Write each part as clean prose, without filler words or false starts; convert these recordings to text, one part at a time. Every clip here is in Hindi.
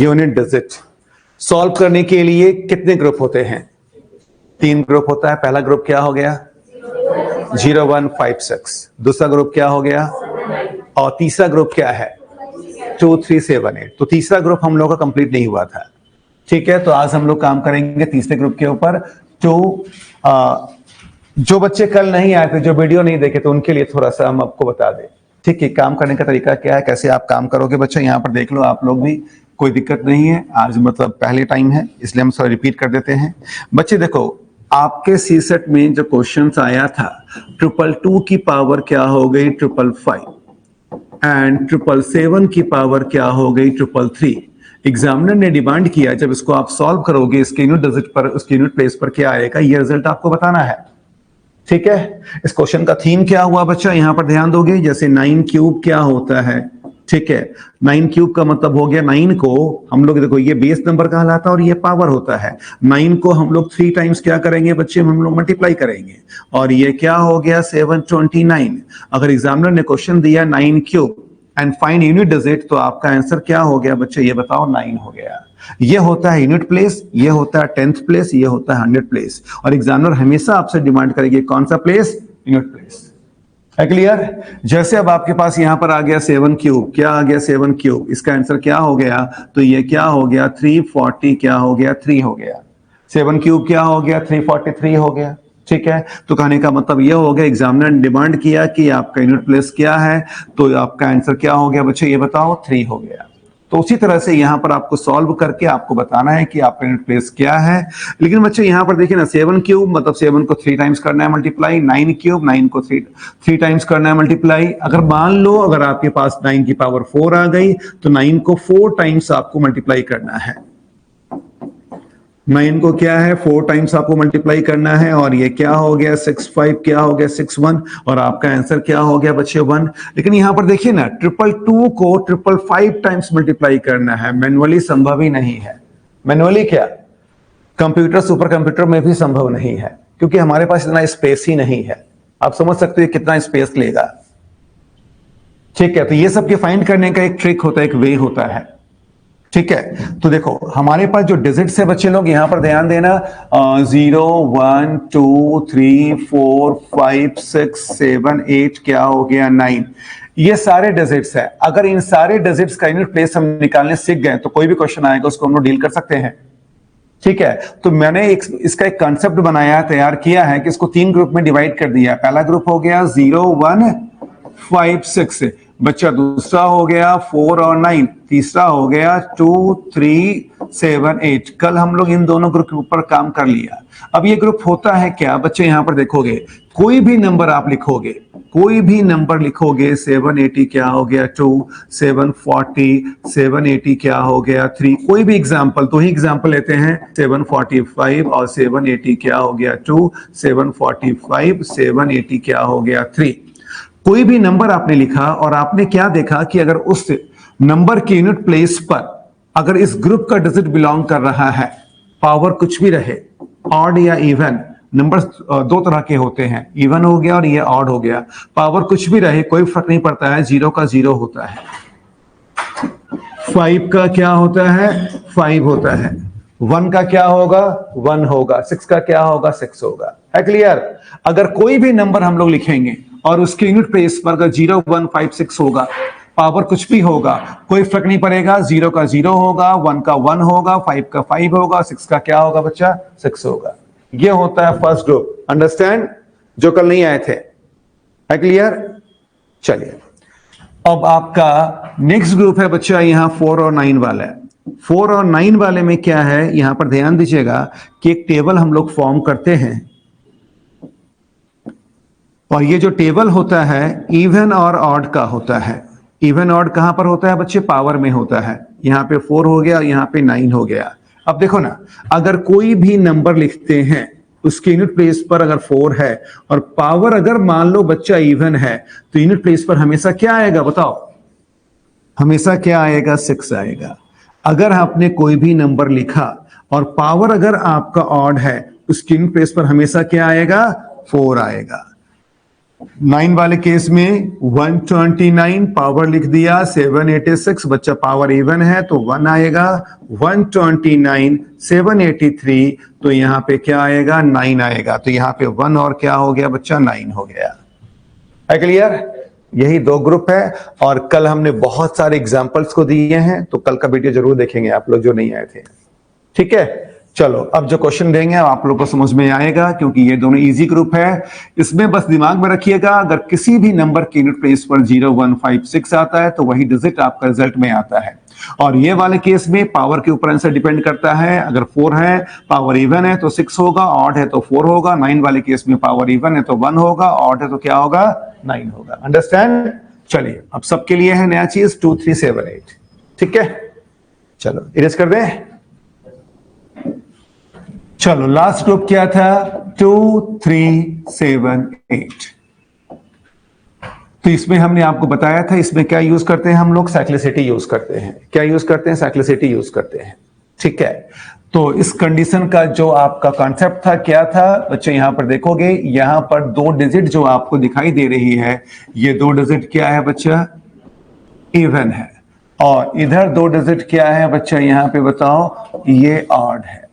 यूनिट डिजिट सॉल्व करने के लिए कितने ग्रुप होते हैं? 3 ग्रुप होता है। पहला ग्रुप क्या हो गया? 0 1 5 6। दूसरा ग्रुप क्या हो गया? और तीसरा ग्रुप क्या है? 2 3 7 8। तो तीसरा ग्रुप हम लोग का कंप्लीट नहीं हुआ था। ठीक है, तो आज हम लोग काम करेंगे तीसरे ग्रुप के ऊपर। तो जो बच्चे कल नहीं आए थे, जो वीडियो नहीं देखे, तो उनके लिए थोड़ा सा हम आपको बता दें। ठीक है, काम करने का तरीका क्या है, कैसे आप काम करोगे बच्चे, यहाँ पर देख लो आप लोग भी, कोई दिक्कत नहीं है। आज मतलब पहले टाइम है इसलिए हम थोड़ा रिपीट कर देते हैं। बच्चे देखो, आपके सीसेट में जो क्वेश्चंस आया था, 222 की पावर क्या हो गई? 555 एंड 777 की पावर क्या हो गई? 333। एग्जामिनर ने डिमांड किया जब इसको आप सॉल्व करोगे, इसके यूनिट डिजिट पर, उसके यूनिट प्लेस पर क्या आएगा, ये रिजल्ट आपको बताना है। ठीक है, इस क्वेश्चन का थीम क्या हुआ बच्चा, यहां पर ध्यान दोगे। जैसे 9 क्यूब क्या होता है? ठीक है, 9 क्यूब का मतलब हो गया 9 को हम लोग, देखो ये बेस नंबर कहलाता है और ये पावर होता है। 9 को हम लोग 3 टाइम्स क्या करेंगे बच्चे, हम लोग मल्टीप्लाई करेंगे, और ये क्या हो गया? 729। अगर एग्जामिनर ने क्वेश्चन दिया 9 cube and find unit digit, तो आपका आंसर क्या हो गया बच्चे, ये बताओ। 9 हो गया। ये होता है यूनिट प्लेस, ये होता है 10th प्लेस, ये होता है 100 प्लेस। और एग्जामिनर हमेशा आपसे डिमांड करेगी कौन सा प्लेस? Unit place. है क्लियर? जैसे अब आपके पास यहां पर आ गया 7 क्यूब, क्या आ गया? 7 क्यूब, इसका आंसर क्या हो गया? तो ये क्या हो गया? 340 क्या हो गया? 3 हो गया। 7 क्यूब क्या हो गया? 343 हो गया। ठीक है, तो कहने का मतलब ये हो गया, एग्जामिनर ने डिमांड किया कि आपका यूनिट प्लेस क्या है, तो आपका आंसर क्या हो गया बच्चे, ये बताओ। 3 हो गया। तो उसी तरह से यहां पर आपको सॉल्व करके आपको बताना है कि आपका यूनिट प्लेस क्या है। लेकिन बच्चे यहां पर देखिए ना, 7 क्यूब मतलब 7 को 3 टाइम्स करना है मल्टीप्लाई, 9 क्यूब 9 को 3 टाइम्स करना है मल्टीप्लाई। अगर मान लो अगर आपके पास 9 की पावर 4 आ गई, तो 9 को 4 टाइम्स आपको मल्टीप्लाई करना है। 9 को क्या है? 4 टाइम्स आपको मल्टीप्लाई करना है। और ये क्या हो गया? 65 क्या हो गया? 61। और आपका आंसर क्या हो गया बच्चे? 1। लेकिन यहां पर देखिए ना, 222 को 555 टाइम्स मल्टीप्लाई करना है, मैनुअली संभव ही नहीं है। मैनुअली क्या, कंप्यूटर, सुपर कंप्यूटर में भी संभव नहीं है, क्योंकि हमारे पास इतना स्पेस ही नहीं है। आप समझ सकते हो कितना स्पेस लेगा। ठीक है, तो ये सब के फाइंड करने का एक ट्रिक होता है, एक वे होता है। ठीक है, तो देखो हमारे पास जो डिजिट्स है बच्चे लोग, यहां पर ध्यान देना, 0 1 2 3 4 5 6 7 8 क्या हो गया? 9। ये सारे डिजिट्स है। अगर इन सारे डिजिट्स का यूनिट प्लेस हम निकालने सीख गए, तो कोई भी क्वेश्चन आएगा उसको हम लोग डील कर सकते हैं। ठीक है, तो मैंने इसका एक कंसेप्ट बनाया, तैयार किया है कि इसको 3 ग्रुप में डिवाइड कर दिया। पहला ग्रुप हो गया 0 1 5 6 बच्चा, दूसरा हो गया 4 और 9, तीसरा हो गया 2 3 7 8। कल हम लोग इन दोनों ग्रुप के ऊपर काम कर लिया। अब ये ग्रुप होता है क्या बच्चे, यहां पर देखोगे, कोई भी नंबर आप लिखोगे, कोई भी नंबर लिखोगे, 780 क्या हो गया? 2, 740, 780 क्या हो गया? 3। कोई भी एग्जाम्पल, तो ही एग्जाम्पल लेते हैं, 745 और 780 क्या हो गया? 2, 745, 780 क्या हो गया? 3। कोई भी नंबर आपने लिखा और आपने क्या देखा कि अगर उस नंबर के यूनिट प्लेस पर अगर इस ग्रुप का डिजिट बिलोंग कर रहा है, पावर कुछ भी रहे, ऑड या इवन, नंबर्स 2 तरह के होते हैं, इवन हो गया और ये ऑड हो गया, पावर कुछ भी रहे कोई फर्क नहीं पड़ता है, 0 का 0 होता है, 5 का क्या होता है? 5 होता है, 1 का क्या होगा? 1 होगा, 6 का क्या होगा? 6 होगा। है क्लियर? अगर कोई भी नंबर हम लोग लिखेंगे और उसके यूनिट प्लेस पर अगर 0 1 5 6 होगा, पावर कुछ भी होगा, कोई फर्क नहीं पड़ेगा, 0 का 0 होगा, 1 का 1 होगा, 5 का 5 होगा, 6 का क्या होगा बच्चा? 6 होगा। ये होता है फर्स्ट ग्रुप। अंडरस्टैंड? जो कल नहीं आए थे। है क्लियर? चलिए, अब आपका नेक्स्ट ग्रुप है बच्चा, यहां 4 और 9 वाला है। 4 और 9 वाले में क्या है, यहां पर ध्यान दीजिएगा कि एक टेबल हम लोग फॉर्म करते हैं, और ये जो टेबल होता है इवन और ऑड का होता है। इवन ऑड कहां पर होता है बच्चे? पावर में होता है। यहां पे 4 हो गया, यहां पे 9 हो गया। अब देखो ना, अगर कोई भी नंबर लिखते हैं, उसके यूनिट प्लेस पर अगर 4 है और पावर अगर मान लो बच्चा इवन है, तो यूनिट प्लेस पर हमेशा क्या आएगा बताओ? हमेशा क्या आएगा? 6 आएगा। अगर आपने कोई भी नंबर लिखा और पावर अगर आपका ऑड है, उसके यूनिट प्लेस पर हमेशा क्या आएगा? 4 आएगा। 9 वाले केस में 129 पावर लिख दिया, 786 बच्चा पावर इवन है तो 1 आएगा, 129 783 तो यहां पे क्या आएगा 9 आएगा, तो यहां पे 1 और क्या हो गया बच्चा 9 हो गया। है क्लियर? यही दो ग्रुप है और कल हमने बहुत सारे एग्जांपल्स को दिए हैं, तो कल का वीडियो जरूर देखेंगे आप लोग जो नहीं आए थे। ठीक है, चलो अब जो क्वेश्चन देंगे आप लोग को समझ में आएगा क्योंकि ये दोनों इजी ग्रुप है। इसमें बस दिमाग में रखिएगा, अगर किसी भी नंबर के यूनिट प्लेस पर 0 1 5 6 आता है तो वही डिजिट आपका रिजल्ट में आता है। और ये वाले केस में पावर के ऊपर आंसर डिपेंड करता है, अगर 4 है पावर इवन है तो 6 होगा, ऑड है तो 4 होगा। 9 वाले केस में पावर इवन है तो 1 होगा, ऑड है तो क्या होगा 9 होगा। अंडरस्टैंड? चलिए अब सबके लिए है नया चीज 2 3 7 8। ठीक है, चलो इरेज कर दें। चलो लास्ट ग्रुप क्या था 2 3 7 8। तो इसमें हमने आपको बताया था इसमें क्या यूज करते हैं हम लोग, साइक्लिसिटी यूज करते हैं। क्या यूज करते हैं? साइक्लिसिटी यूज करते हैं। ठीक है, तो इस कंडीशन का जो आपका कॉन्सेप्ट था क्या था बच्चे, यहां पर देखोगे यहां पर 2 डिजिट जो आपको दिखाई दे रही है, ये 2 डिजिट क्या है बच्चा, इवन है, और इधर 2 डिजिट क्या है बच्चा, यहां पे बताओ ये ऑड है।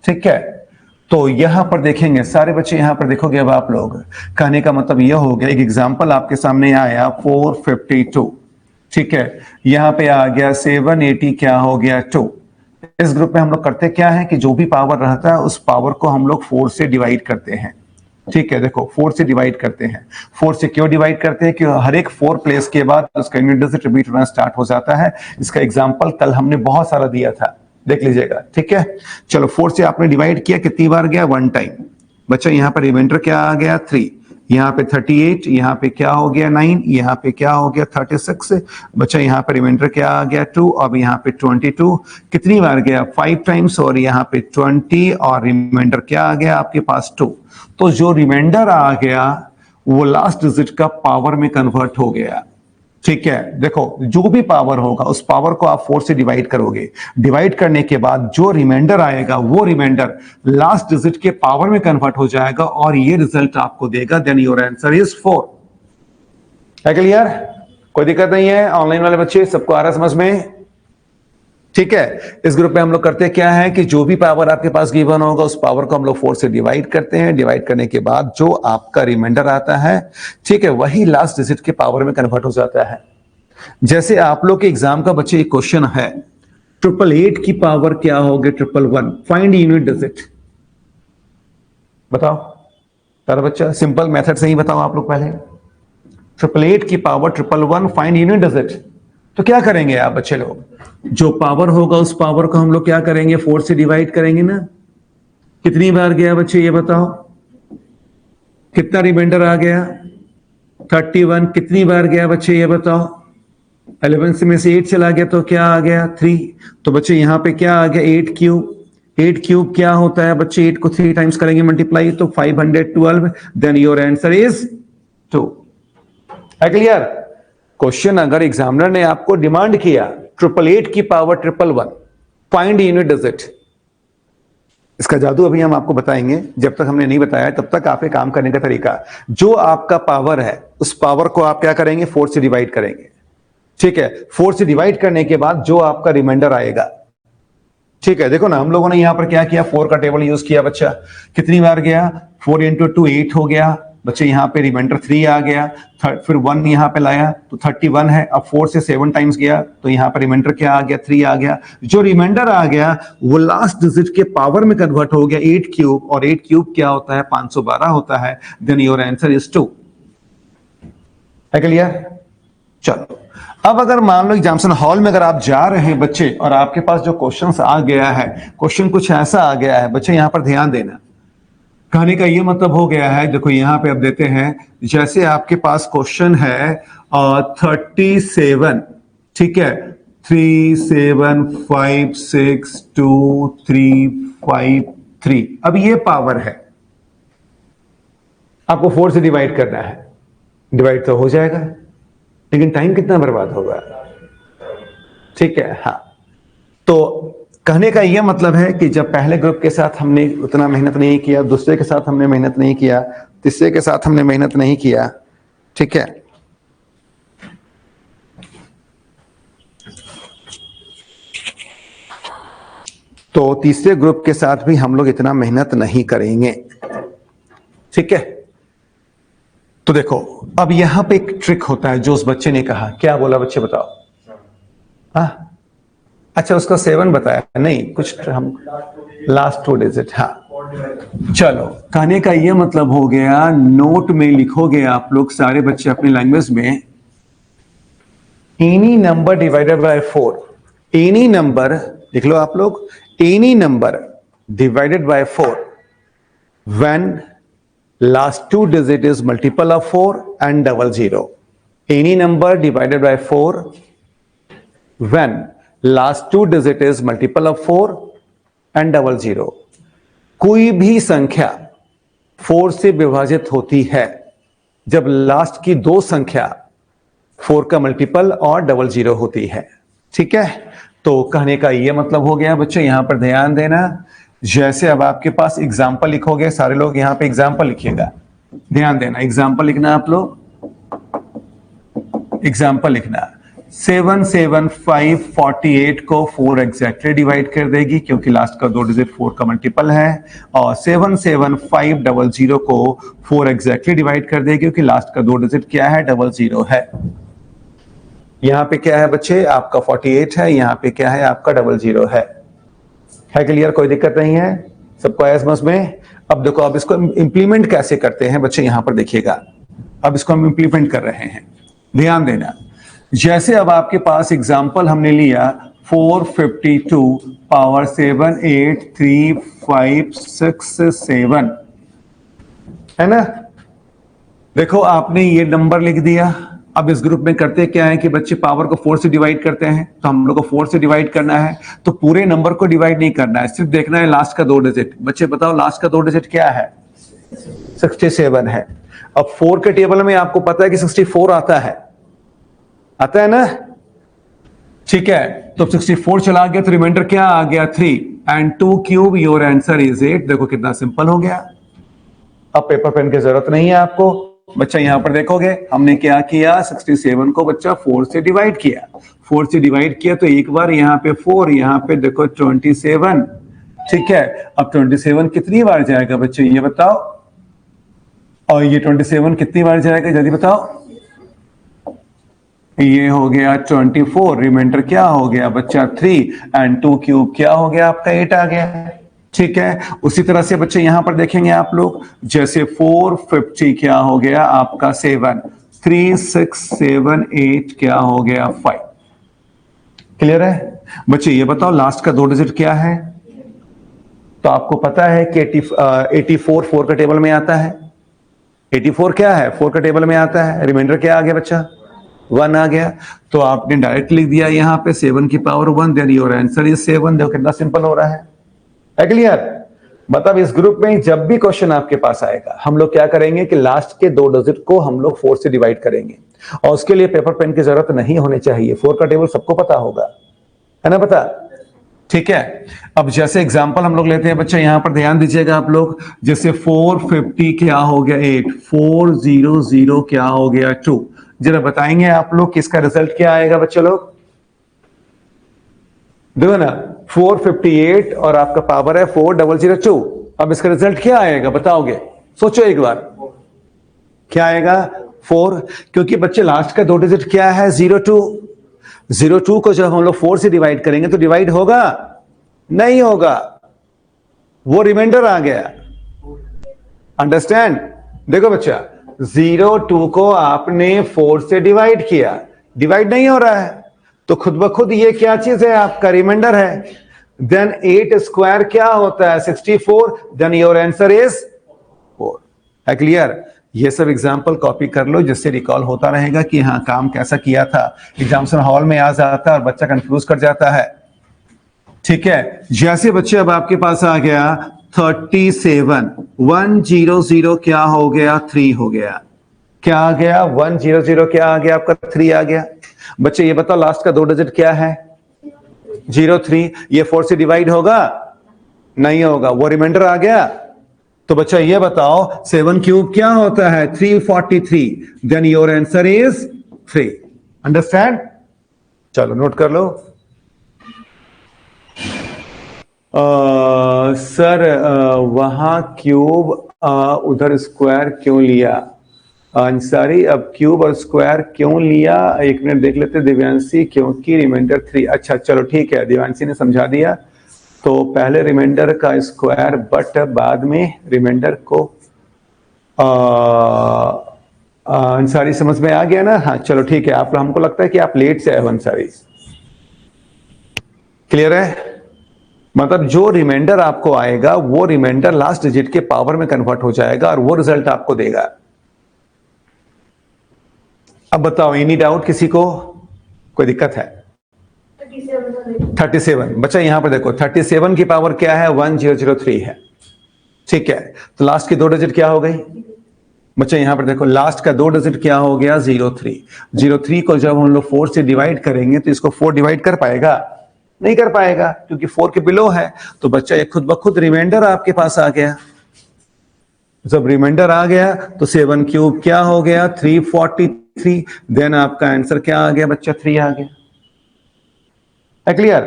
ठीक है, तो यहां पर देखेंगे सारे बच्चे, यहां पर देखोगे अब आप लोग, कहने का मतलब यह हो गया, एक एग्जांपल आपके सामने आया 452। ठीक है, यहां पे आ गया 780 क्या हो गया 2। इस ग्रुप में हम लोग करते क्या है कि जो भी पावर रहता है उस पावर को हम लोग 4 से डिवाइड करते हैं। ठीक है, देखो 4 से डिवाइड करते हैं। 4 से क्यों डिवाइड करते हैं कि हर एक 4 प्लेस के बाद उसका यूनिट डिजिट रिपीट होना स्टार्ट हो जाता है। इसका एग्जांपल कल हमने बहुत सारा दिया था, देख लीजिएगा। ठीक है, चलो 4 से आपने डिवाइड किया, कितनी बार गया 1 टाइम बच्चा। यहां पर रिमाइंडर क्या आ गया 3, यहां पे 38, यहां पे क्या हो गया 9, यहां पे क्या हो गया 36 बच्चा, यहां पे रिमाइंडर क्या आ गया 2, अब यहां पे 22 कितनी बार गया 5 टाइम्स, और यहां पे 20 और रिमाइंडर क्या आ गया आपके पास 2। तो जो रिमाइंडर आ गया वो लास्ट डिजिट का पावर में कन्वर्ट हो गया। ठीक है, देखो जो भी पावर होगा उस पावर को आप 4 से डिवाइड करोगे, डिवाइड करने के बाद जो रिमाइंडर आएगा वो रिमाइंडर लास्ट डिजिट के पावर में कन्वर्ट हो जाएगा और ये रिजल्ट आपको देगा, देन योर आंसर इज 4। है क्लियर? कोई दिक्कत नहीं है? ऑनलाइन वाले बच्चे सबको आ रहा समझ में? ठीक है, इस ग्रुप में हम लोग करते क्या है कि जो भी पावर आपके पास गिवन होगा उस पावर को हम लोग 4 से डिवाइड करते हैं, डिवाइड करने के बाद जो आपका रिमाइंडर आता है, ठीक है, वही लास्ट डिजिट के पावर में कन्वर्ट हो जाता है। जैसे आप लोग के एग्जाम का बच्चे एक क्वेश्चन है 888 की पावर क्या होगी 111, फाइंड यूनिट डिजिट। बताओ सारा बच्चा, सिंपल मेथड से ही बताओ आप लोग पहले। 888 की पावर 111 फाइंड यूनिट डिजिट। तो क्या करेंगे आप बच्चे लोग, जो पावर होगा उस पावर को हम लोग क्या करेंगे 4 से डिवाइड करेंगे ना। कितनी बार गया बच्चे ये बताओ, कितना रिमाइंडर आ गया 31, कितनी बार गया बच्चे ये बताओ, 11 से में से 8 चला गया तो क्या आ गया 3। तो बच्चे यहां पे क्या आ गया 8 क्यूब। 8 क्यूब क्या होता है बच्चे, 8 को 3 टाइम्स करेंगे मल्टीप्लाई तो 512, देन योर आंसर इज 2। है क्लियर? क्वेश्चन अगर एग्जामिनर ने आपको डिमांड किया 888 की पावर 111 फाइंड यूनिट डिजिट, इसका जादू अभी हम आपको बताएंगे, जब तक हमने नहीं बताया तब तक आपके काम करने का तरीका, जो आपका पावर है उस पावर को आप क्या करेंगे 4 से डिवाइड करेंगे। ठीक है, 4 से डिवाइड करने के बाद जो आपका रिमाइंडर आएगा, ठीक है, देखो ना हम लोगों ने यहां पर क्या किया 4 का टेबल यूज किया बच्चा, कितनी बार गया 4 × 2 8 हो गया बच्चे, यहां पे रिमाइंडर 3 आ गया, फिर 1 यहां पे लाया तो 31 है। अब 4 से 7 टाइम्स गया तो यहां पर रिमाइंडर क्या आ गया 3 आ गया। जो रिमाइंडर आ गया वो लास्ट डिजिट के पावर में कन्वर्ट हो गया 8 क्यूब, और 8 क्यूब क्या होता है 512 होता है, देन योर आंसर इज 2। है क्लियर? चलो अब अगर मान लो एग्जामिनेशन हॉल में अगर आप जा रहे हैं बच्चे और आपके पास जो क्वेश्चन आ गया है, क्वेश्चन कुछ ऐसा आ गया है बच्चे, यहां पर ध्यान देना, कहने का ये मतलब हो गया है, देखो यहां पे अब देते हैं, जैसे आपके पास क्वेश्चन है 37, ठीक है, 3 7 5 6 2 3 5 3, अब ये पावर है, आपको 4 से डिवाइड करना है, डिवाइड तो हो जाएगा लेकिन टाइम कितना बर्बाद होगा। ठीक है, हाँ, तो कहने का यह मतलब है कि जब पहले ग्रुप के साथ हमने उतना मेहनत नहीं किया, दूसरे के साथ हमने मेहनत नहीं किया, तीसरे के साथ हमने मेहनत नहीं किया, ठीक है। तो तीसरे ग्रुप के साथ भी हम लोग इतना मेहनत नहीं करेंगे, ठीक है। तो देखो अब यहां पे एक ट्रिक होता है जो उस बच्चे ने कहा, क्या बोला बच्चे बताओ? हाँ अच्छा, उसका 7 बताया नहीं, कुछ हम लास्ट 2 डिजिट। हाँ चलो, कहने का ये मतलब हो गया, नोट में लिखोगे आप लोग सारे बच्चे अपनी लैंग्वेज में, any number divided by 4, any number लिख लो आप लोग, any number divided by 4 when last 2 digit is multiple of 4 and double zero. Any number divided by 4 when last 2 digit is multiple of 4 and double zero. कोई भी संख्या 4 से विभाजित होती है जब लास्ट की 2 संख्या 4 का मल्टीपल और डबल जीरो होती है, ठीक है। तो कहने का यह मतलब हो गया बच्चों, यहां पर ध्यान देना, जैसे अब आपके पास एग्जाम्पल लिखोगे, सारे लोग यहां पे एग्जाम्पल लिखिएगा, ध्यान देना, एग्जाम्पल लिखना आप लोग, एग्जाम्पल लिखना। 7 7 5 48 को 4 एग्जैक्टली डिवाइड कर देगी क्योंकि लास्ट का 2 डिजिट 4 का मल्टीपल है, और 7 7 5 00 को 4 एग्जैक्टली डिवाइड कर देगी क्योंकि लास्ट का 2 डिजिट क्या है? 00 है। यहां पे क्या है बच्चे? आपका 48 है, यहां पे क्या है? आपका 00 है क्लियर? कोई दिक्कत नहीं है सबको आया समझ में? अब देखो, अब इसको इंप्लीमेंट कैसे करते हैं बच्चे, यहां पर देखिएगा, अब इसको हम इंप्लीमेंट कर रहे हैं, ध्यान देना। जैसे अब आपके पास एग्जांपल हमने लिया 452 पावर 7 8 3 5 6 7, है ना? देखो आपने ये नंबर लिख दिया। अब इस ग्रुप में करते क्या है कि बच्चे पावर को 4 से डिवाइड करते हैं, तो हम लोग को 4 से डिवाइड करना है, तो पूरे नंबर को डिवाइड नहीं करना है, सिर्फ देखना है लास्ट का 2 डिजिट। बच्चे बताओ लास्ट का 2 डिजिट क्या है? 67 है। अब 4 के टेबल में आपको पता है कि 64 आता है ना? ठीक है, तो 64 चला गया तो रिमाइंडर क्या आ गया? 3 and 2 cube, your answer is 8। देखो कितना सिंपल हो गया। अब पेपर पेन की जरूरत नहीं है आपको। बच्चा यहां पर देखोगे हमने क्या किया, 67 को बच्चा 4 से डिवाइड किया, 4 से डिवाइड किया तो एक बार यहां पे 4, यहां पे देखो 27, ठीक है। अब 27 कितनी बार जाएगा बच्चे ये बताओ, और ये 27 कितनी बार जाएगा जल्दी बताओ? ये हो गया 24, रिमाइंडर क्या हो गया बच्चा? 3 एंड 2 क्यूब क्या हो गया आपका? 8 आ गया, ठीक है। उसी तरह से बच्चे यहां पर देखेंगे आप लोग, जैसे 450 क्या हो गया आपका? 7, 3 6 7 8 क्या हो गया? 5। क्लियर है बच्चे? ये बताओ लास्ट का 2 डिजिट क्या है? तो आपको पता है कि 84 4 का टेबल में आता है। 84 क्या है? 4 का टेबल में आता है। रिमाइंडर क्या आ गया बच्चा? 1 आ गया। तो आपने डायरेक्ट लिख दिया यहां पे 7 की power 1, then your answer is 7। देखो कितना सिंपल हो रहा है क्लियर? मतलब इस ग्रुप में जब भी क्वेश्चन आपके पास आएगा, हम लोग क्या करेंगे कि लास्ट के 2 डिजिट को हम लोग 4 से डिवाइड करेंगे, और उसके लिए पेपर पेन की जरूरत नहीं होनी चाहिए। 4 का टेबल सबको पता होगा, है ना पता? ठीक है। अब जैसे एग्जांपल हम लोग लेते हैं बच्चे, यहां पर ध्यान दीजिएगा आप लोग, जैसे 450 क्या हो गया? 8, 400 क्या हो गया? 2। जरा बताएंगे आप लोग कि इसका रिजल्ट क्या आएगा बच्चे लोग? देखो ना, 458 और आपका पावर है 4002। अब इसका रिजल्ट क्या आएगा बताओगे? सोचो एक बार, क्या आएगा? 4, क्योंकि बच्चे लास्ट का 2 डिजिट क्या है? 02। 02 को जब हम लोग 4 से डिवाइड करेंगे तो डिवाइड होगा? नहीं होगा, वो रिमाइंडर आ गया। अंडरस्टैंड? देखो बच्चा, 02 को आपने 4 से डिवाइड किया, डिवाइड नहीं हो रहा है, तो खुद ब खुद ये क्या चीज है? आपका रिमाइंडर है। देन 8 स्क्वायर क्या होता है? 64। Then your answer is 4। है क्लियर? ये सब एग्जांपल कॉपी कर लो, जिससे रिकॉल होता रहेगा कि हाँ काम कैसा किया था। एग्जामिनेशन हॉल में आ जाता है और बच्चा कंफ्यूज कर जाता है, ठीक है। जैसे बच्चे अब आपके पास आ गया 37, 100 क्या हो गया? 3 हो गया। क्या आ गया? 100 क्या आ गया आपका? 3 आ गया। बच्चे ये बताओ लास्ट का 2 डिजिट क्या है? 03। ये 4 से डिवाइड होगा? नहीं होगा, वो रिमाइंडर आ गया। तो बच्चा ये बताओ 7 क्यूब क्या होता है? 343. Then your answer is 3. Understand? चलो नोट कर लो। सर वहां क्यूब उधर स्क्वायर क्यों लिया? अंसारी, अब क्यूब और स्क्वायर क्यों लिया? एक मिनट देख लेते दिव्यांशी, क्योंकि रिमाइंडर 3। अच्छा चलो ठीक है, दिव्यांशी ने समझा दिया। तो पहले रिमाइंडर का स्क्वायर, बट बाद में रिमाइंडर को अंसारी समझ में आ गया ना? हाँ चलो ठीक है। आप, हमको लगता है कि आप लेट से आए हो अंसारी। क्लियर है? मतलब जो रिमाइंडर आपको आएगा वो रिमाइंडर लास्ट डिजिट के पावर में कन्वर्ट हो जाएगा और वो रिजल्ट आपको देगा। अब बताओ, एनी डाउट किसी को? कोई दिक्कत है? 37। बच्चा यहां पर देखो 37 की पावर क्या है? 1003 है। ठीक है, तो लास्ट की 2 डिजिट क्या हो गई? बच्चा यहां पर देखो लास्ट का 2 डिजिट क्या हो गया? 03। 03 को जब हम लोग 4 से डिवाइड करेंगे तो इसको 4 डिवाइड कर पाएगा? नहीं कर पाएगा, क्योंकि 4 के बिलो है। तो बच्चा ये खुद ब खुद रिमाइंडर आपके पास आ गया। जब रिमाइंडर आ गया तो 7 क्यूब क्या हो गया? 343। देन आपका आंसर क्या आ गया बच्चा? 3 आ गया। है क्लियर?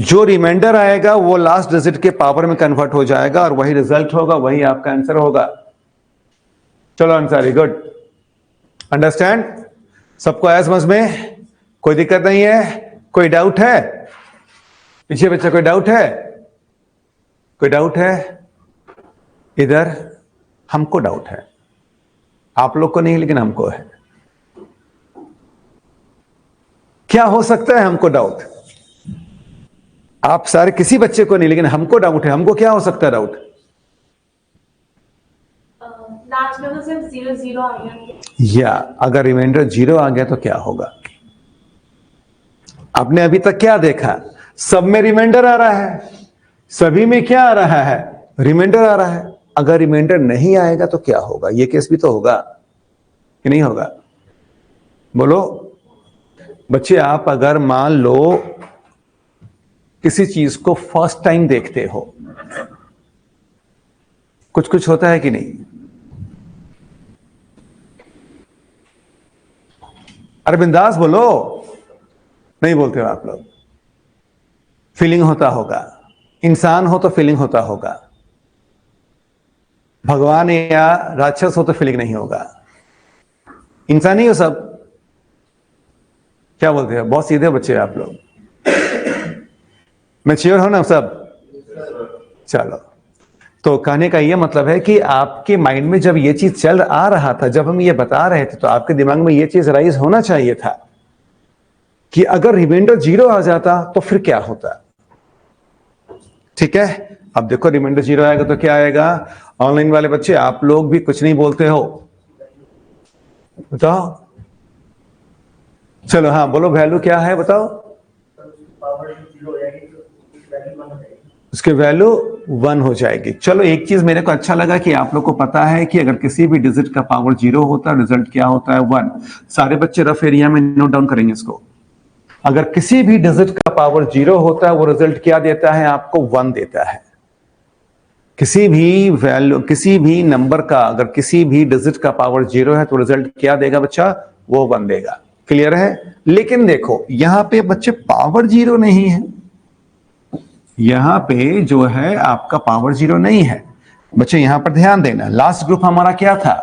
जो रिमाइंडर आएगा वो लास्ट डिजिट के पावर में कन्वर्ट हो जाएगा और वही रिजल्ट होगा, वही आपका आंसर होगा। चलो आंसर, गुड। अंडरस्टैंड? सबको आया समझ में? कोई दिक्कत नहीं है? कोई डाउट है? पीछे बच्चा कोई डाउट है? कोई डाउट है? इधर हमको डाउट है, आप लोग को नहीं लेकिन हमको है। क्या हो सकता है हमको डाउट? आप सारे किसी बच्चे को नहीं, लेकिन हमको डाउट है। हमको क्या हो सकता है डाउट? लास्ट में तो सिर्फ 0 आ गया, या अगर रिमाइंडर 0 आ गया तो क्या होगा? आपने अभी तक क्या देखा? सब में रिमाइंडर आ रहा है, सभी में क्या आ रहा है? रिमाइंडर आ रहा है। अगर रिमाइंडर नहीं आएगा तो क्या होगा? ये केस भी तो होगा कि नहीं होगा? बोलो बच्चे, आप अगर मान लो किसी चीज को फर्स्ट टाइम देखते हो, कुछ कुछ होता है कि नहीं? अरे बिंदास बोलो, नहीं बोलते हो आप लोग। फीलिंग होता होगा, इंसान हो तो फीलिंग होता होगा, भगवान या राक्षस हो तो फीलिंग नहीं होगा। इंसान ही हो सब। क्या बोलते हो? बहुत सीधे बच्चे आप लोग, मैच्योर हो ना सब? चलो, तो कहने का यह मतलब है कि आपके माइंड में जब ये चीज चल आ रहा था, जब हम ये बता रहे थे, तो आपके दिमाग में ये चीज राइज होना चाहिए था कि अगर रिमाइंडर 0 आ जाता तो फिर क्या होता। ठीक है, अब देखो रिमाइंडर 0 आएगा तो क्या आएगा? ऑनलाइन वाले बच्चे आप लोग भी कुछ नहीं बोलते हो, बताओ। चलो हाँ बोलो, वैल्यू क्या है बताओ? उसकी वैल्यू 1 हो जाएगी। चलो एक चीज मेरे को अच्छा लगा कि आप लोग को पता है कि अगर किसी भी डिजिट का पावर 0 होता है, रिजल्ट क्या होता है? 1। सारे बच्चे रफ एरिया में नोट डाउन करेंगे इसको। अगर किसी भी डिजिट का पावर 0 होता है, वो रिजल्ट क्या देता है? आपको 1 देता है। किसी भी वैल्यू, किसी भी नंबर का अगर किसी भी डिजिट का पावर 0 है तो रिजल्ट क्या देगा बच्चा? वो 1 देगा। क्लियर है? लेकिन देखो यहां पे बच्चे पावर 0 नहीं है, यहां पे जो है आपका पावर 0 नहीं है। बच्चे यहां पर ध्यान देना, लास्ट ग्रुप हमारा क्या था?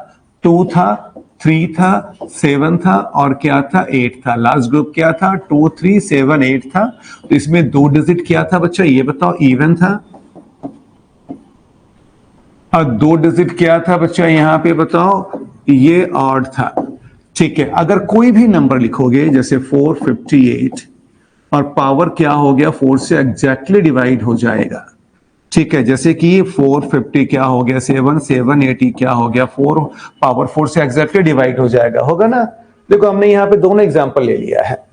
2 था, 3 था, 7 था और क्या था? 8 था। लास्ट ग्रुप क्या था? 2, 3, 7, 8 था। तो इसमें 2 डिजिट क्या था बच्चा? ये बताओ, इवन था। और 2 डिजिट क्या था बच्चा? यहां पे बताओ, ये ऑड था। ठीक है, अगर कोई भी नंबर लिखोगे जैसे 458 और पावर क्या हो गया? 4 से एग्जैक्टली डिवाइड हो जाएगा। ठीक है, जैसे कि 450 क्या हो गया? 7, 780 क्या हो गया? 4 पावर 4 से एग्जैक्टली डिवाइड हो जाएगा। होगा ना? देखो हमने यहां पे दोनों एग्जांपल ले लिया है,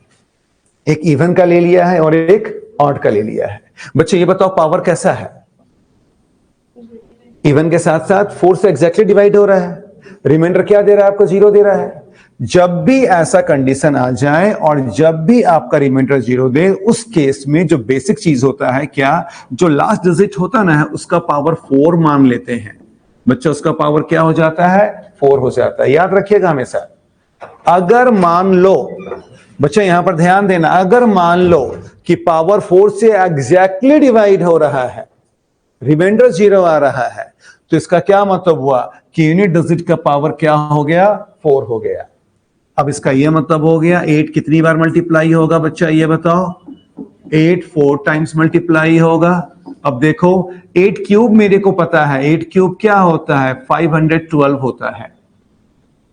एक इवन का ले लिया है और एक ऑड का ले लिया है। बच्चे ये बताओ पावर कैसा है? इवन के साथ साथ 4 से एग्जैक्टली डिवाइड हो रहा है। रिमाइंडर क्या दे रहा है आपको? 0 दे रहा है। जब भी ऐसा कंडीशन आ जाए और जब भी आपका रिमाइंडर 0 दे, उस केस में जो बेसिक चीज होता है क्या, जो लास्ट डिजिट होता ना है उसका पावर 4 मान लेते हैं बच्चा। उसका पावर क्या हो जाता है, 4 हो जाता है। याद रखिएगा हमेशा। अगर मान लो बच्चा, यहां पर ध्यान देना, अगर मान लो कि पावर 4 से एग्जैक्टली डिवाइड हो रहा है, रिमाइंडर 0 आ रहा है, तो इसका क्या मतलब हुआ कि यूनिट डिजिट का पावर क्या हो गया, 4 हो गया। अब इसका यह मतलब हो गया 8 कितनी बार मल्टीप्लाई होगा बच्चा, ये बताओ। 8 4 टाइम्स मल्टीप्लाई होगा। अब देखो 8 क्यूब मेरे को पता है, 8 क्यूब क्या होता है, 512 होता है।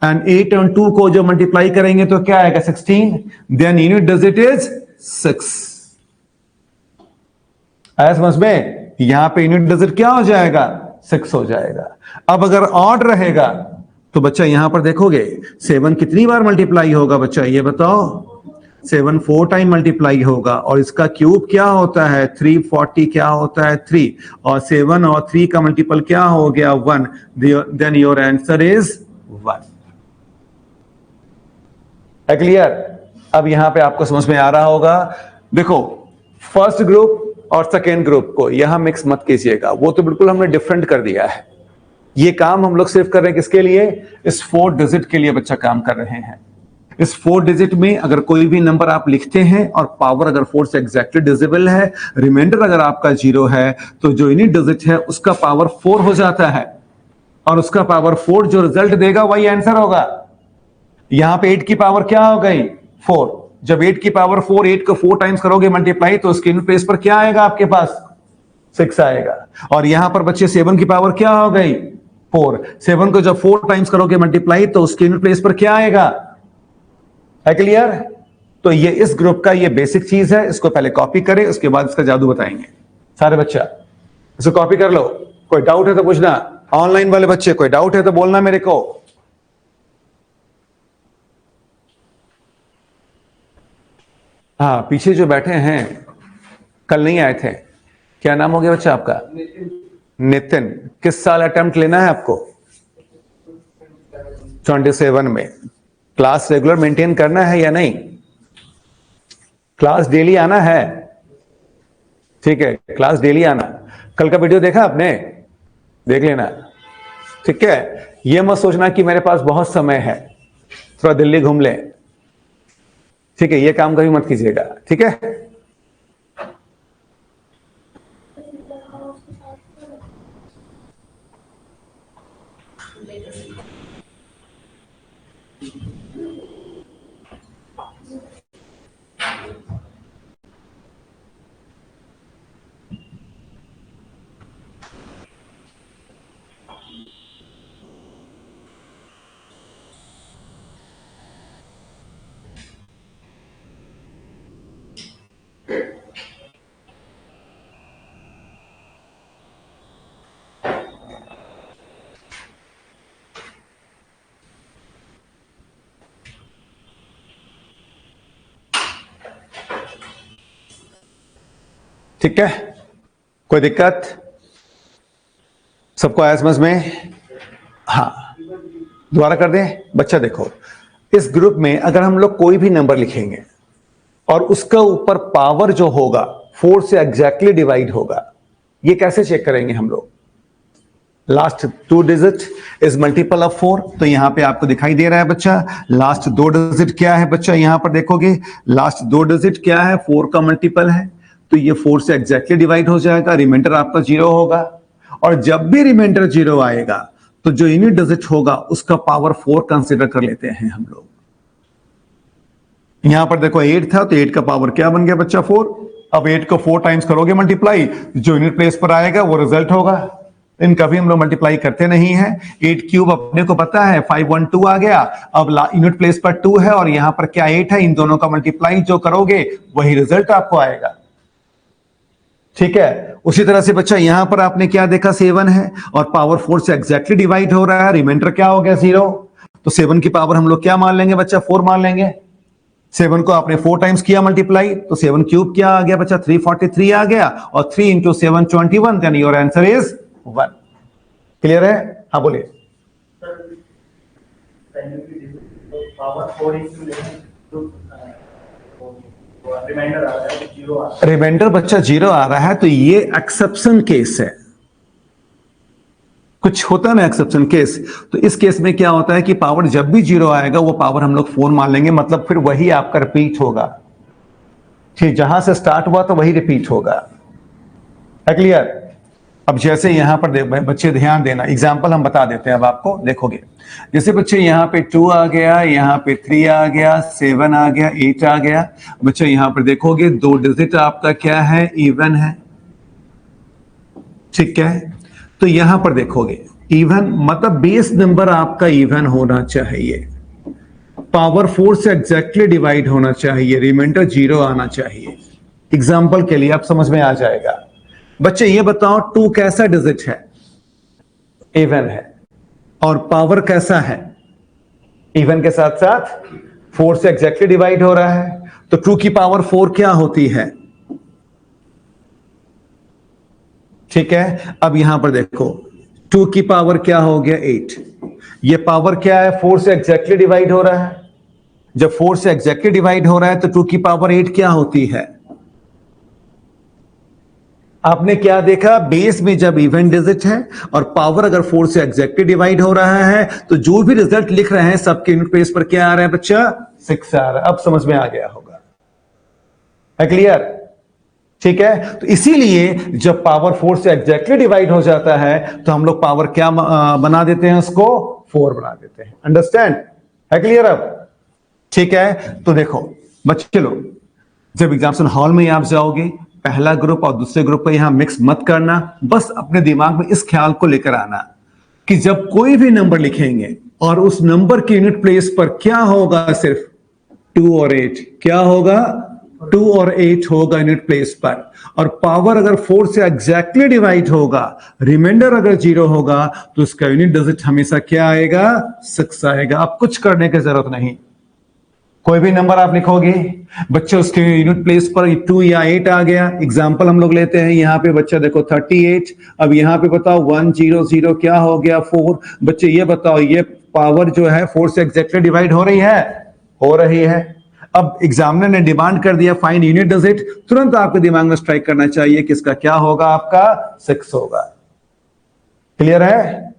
एंड 8 और 2 को जो मल्टीप्लाई करेंगे तो क्या आएगा, 16। Then unit digit is 6। आया समझ में? यहां पे यूनिट डिजिट क्या हो जाएगा, 6 हो जाएगा। अब अगर ऑड रहेगा तो बच्चा यहां पर देखोगे 7 कितनी बार मल्टीप्लाई होगा बच्चा, ये बताओ। 7 4 टाइम मल्टीप्लाई होगा और इसका क्यूब क्या होता है, 340 क्या होता है, 3, और 7 और 3 का मल्टीपल क्या हो गया, 1। Then your answer is 1। है क्लियर? अब यहां पे आपको समझ में आ रहा होगा। देखो फर्स्ट ग्रुप और सेकेंड ग्रुप को यहां मिक्स मत कीजिएगा, वो तो बिल्कुल हमने डिफरेंट कर दिया है। ये काम हम लोग सिर्फ कर रहे हैं किसके लिए, इस 4 डिजिट के लिए बच्चा काम कर रहे हैं। इस 4 डिजिट में अगर कोई भी नंबर आप लिखते हैं और पावर अगर 4 से एग्जैक्टली डिविजिबल है, रिमाइंडर अगर आपका 0 है, तो जो यूनिट डिजिट है उसका पावर 4 हो जाता है और उसका पावर 4 जो रिजल्ट देगा वही आंसर होगा। यहां पे 8 की पावर क्या हो गई, 4। जब 8 की पावर 4, 8 को 4 टाइम्स करोगे मल्टीप्लाई, तो उसके यूनिट प्लेस पर क्या आएगा आपके पास, 6 आएगा। और यहां पर बच्चे 7 की पावर क्या हो गई, 4। 7 को जब 4 टाइम्स करोगे मल्टीप्लाई, तो उसके यूनिट प्लेस पर क्या आएगा। है क्लियर? तो ये इस ग्रुप का ये बेसिक चीज है। इसको पहले कॉपी करें, उसके बाद इसका जादू बताएंगे सारे बच्चा। इसको कॉपी कर लो। कोई डाउट है तो पूछना। ऑनलाइन वाले बच्चे कोई डाउट है तो बोलना मेरे को। हाँ, पीछे जो बैठे हैं कल नहीं आए थे, क्या नाम हो गया बच्चा आपका, नितिन। किस साल अटेम्प्ट लेना है आपको, 27 में। क्लास रेगुलर मेंटेन करना है या नहीं, क्लास डेली आना है, ठीक है, क्लास डेली आना। कल का वीडियो देखा आपने, देख लेना, ठीक है। यह मत सोचना कि मेरे पास बहुत समय है, थोड़ा दिल्ली घूम ले, ठीक है, यह काम कभी मत कीजिएगा, ठीक है। ठीक है, कोई दिक्कत, सबको आया समझ में? हाँ, दोबारा कर दें बच्चा। देखो इस ग्रुप में अगर हम लोग कोई भी नंबर लिखेंगे और उसका ऊपर पावर जो होगा 4 से एग्जैक्टली डिवाइड होगा, ये कैसे चेक करेंगे हम लोग। Last 2 digit is multiple of 4, तो यहां पे आपको दिखाई दे रहा है बच्चा, लास्ट 2 डिजिट क्या है बच्चा, यहां पर देखोगे लास्ट 2 डिजिट क्या है, 4 का मल्टीपल है, तो ये 4 से एग्जैक्टली डिवाइड हो जाएगा, रिमाइंडर आपका 0 होगा। और जब भी रिमाइंडर 0 आएगा तो जो यूनिट डिजिट होगा उसका पावर 4 कंसीडर कर लेते हैं हम लोग। यहां पर देखो 8 था, तो 8 का पावर क्या बन गया बच्चा, 4। अब 8 को 4 टाइम्स करोगे मल्टीप्लाई, जो यूनिट प्लेस पर आएगा वो रिजल्ट होगा। इन कभी हम लोग मल्टीप्लाई करते नहीं है। 8 क्यूब अपने को पता है 512 आ गया, अब यूनिट प्लेस पर 2 है और यहां पर क्या 8 है, इन दोनों का मल्टीप्लाई जो करोगे वही रिजल्ट आपको आएगा, ठीक है। उसी तरह से बच्चा यहां पर आपने क्या देखा, 7 है और पावर 4 से एग्जैक्टली डिवाइड हो रहा है, रिमाइंडर क्या हो गया, 0। तो 7 की पावर हम लोग क्या मान लेंगे बच्चा, 4 मान लेंगे। 7 को आपने 4 टाइम्स किया मल्टीप्लाई, तो 7 क्यूब क्या आ गया बच्चा, 343 आ गया, और 3 into 7 21, then your answer is 1। Clear है? हाँ बोलिए। पावर 4 into 11 रिमाइंडर आ रहा है, 0 आ रहा है। रिमाइंडर बच्चा 0 आ रहा है तो ये एक्सेप्शन केस है। कुछ होता है ना एक्सेप्शन केस, तो इस केस में क्या होता है कि पावर जब भी 0 आएगा वो पावर हम लोग 4 मान लेंगे, मतलब फिर वही आपका रिपीट होगा। ठीक, जहां से स्टार्ट हुआ तो वही रिपीट होगा। है क्लियर? अब जैसे यहां पर बच्चे ध्यान देना, एग्जाम्पल हम बता देते हैं अब आपको, देखोगे। जैसे बच्चे यहां पे 2 आ गया, यहां पे 3 आ गया, 7 आ गया, 8 आ गया। बच्चे यहां पर देखोगे 2 डिजिट आपका क्या है, इवन है। ठीक है, तो यहां पर देखोगे इवन मतलब बेस नंबर आपका इवन होना चाहिए, पावर 4 से एग्जैक्टली डिवाइड होना चाहिए, रिमाइंडर 0 आना चाहिए। एग्जाम्पल के लिए आप समझ में आ जाएगा। बच्चे ये बताओ 2 कैसा डिजिट है, इवन है, और पावर कैसा है, इवन के साथ साथ 4 से एग्जैक्टली डिवाइड हो रहा है, तो 2 की पावर 4 क्या होती है। ठीक है, अब यहां पर देखो 2 की पावर क्या हो गया 8, ये पावर क्या है 4 से एग्जैक्टली डिवाइड हो रहा है। जब 4 से एग्जैक्टली डिवाइड हो रहा है तो 2 की पावर 8 क्या होती है। आपने क्या देखा, बेस में जब इवन डिजिट है और पावर अगर 4 से एग्जैक्टली डिवाइड हो रहा है तो जो भी रिजल्ट लिख रहे हैं सबके यूनिट प्लेस पर क्या आ रहा है बच्चा, 6 आ रहा है। अब समझ में आ गया होगा, है क्लियर? ठीक है, तो इसीलिए जब पावर 4 से एग्जैक्टली डिवाइड हो जाता है तो हम लोग पावर क्या बना देते हैं, उसको 4 बना देते हैं। अंडरस्टैंड? है क्लियर अब? ठीक है, तो देखो बच्चे लोग, जब एग्जामिनेशन हॉल में आप जाओगे, पहला ग्रुप और दूसरे ग्रुप को यहां मिक्स मत करना, बस अपने दिमाग में इस ख्याल को लेकर आना कि जब कोई भी नंबर लिखेंगे और उस नंबर के यूनिट प्लेस पर क्या होगा, सिर्फ 2 और 8 क्या होगा, 2 और 8 होगा यूनिट प्लेस पर, और पावर अगर 4 से एग्जैक्टली डिवाइड होगा, रिमाइंडर अगर 0 होगा, तो उसका यूनिट डिजिट हमेशा क्या आएगा, 6 आएगा। अब कुछ करने की जरूरत नहीं, कोई भी नंबर आप लिखोगे बच्चे, उसके यूनिट प्लेस पर 2 या 8 आ गया। एग्जांपल हम लोग लेते हैं, यहां पे बच्चा देखो 38, अब यहां पे बताओ 1 0 0 क्या हो गया 4। बच्चे ये बताओ, ये पावर जो है 4 से एग्जैक्टली डिवाइड हो रही है, हो रही है। अब एग्जामिनर ने डिमांड कर दिया फाइंड यूनिट डिजिट, तुरंत आपके दिमाग में स्ट्राइक करना चाहिए कि इसका क्या होगा, आपका 6 होगा। क्लियर है?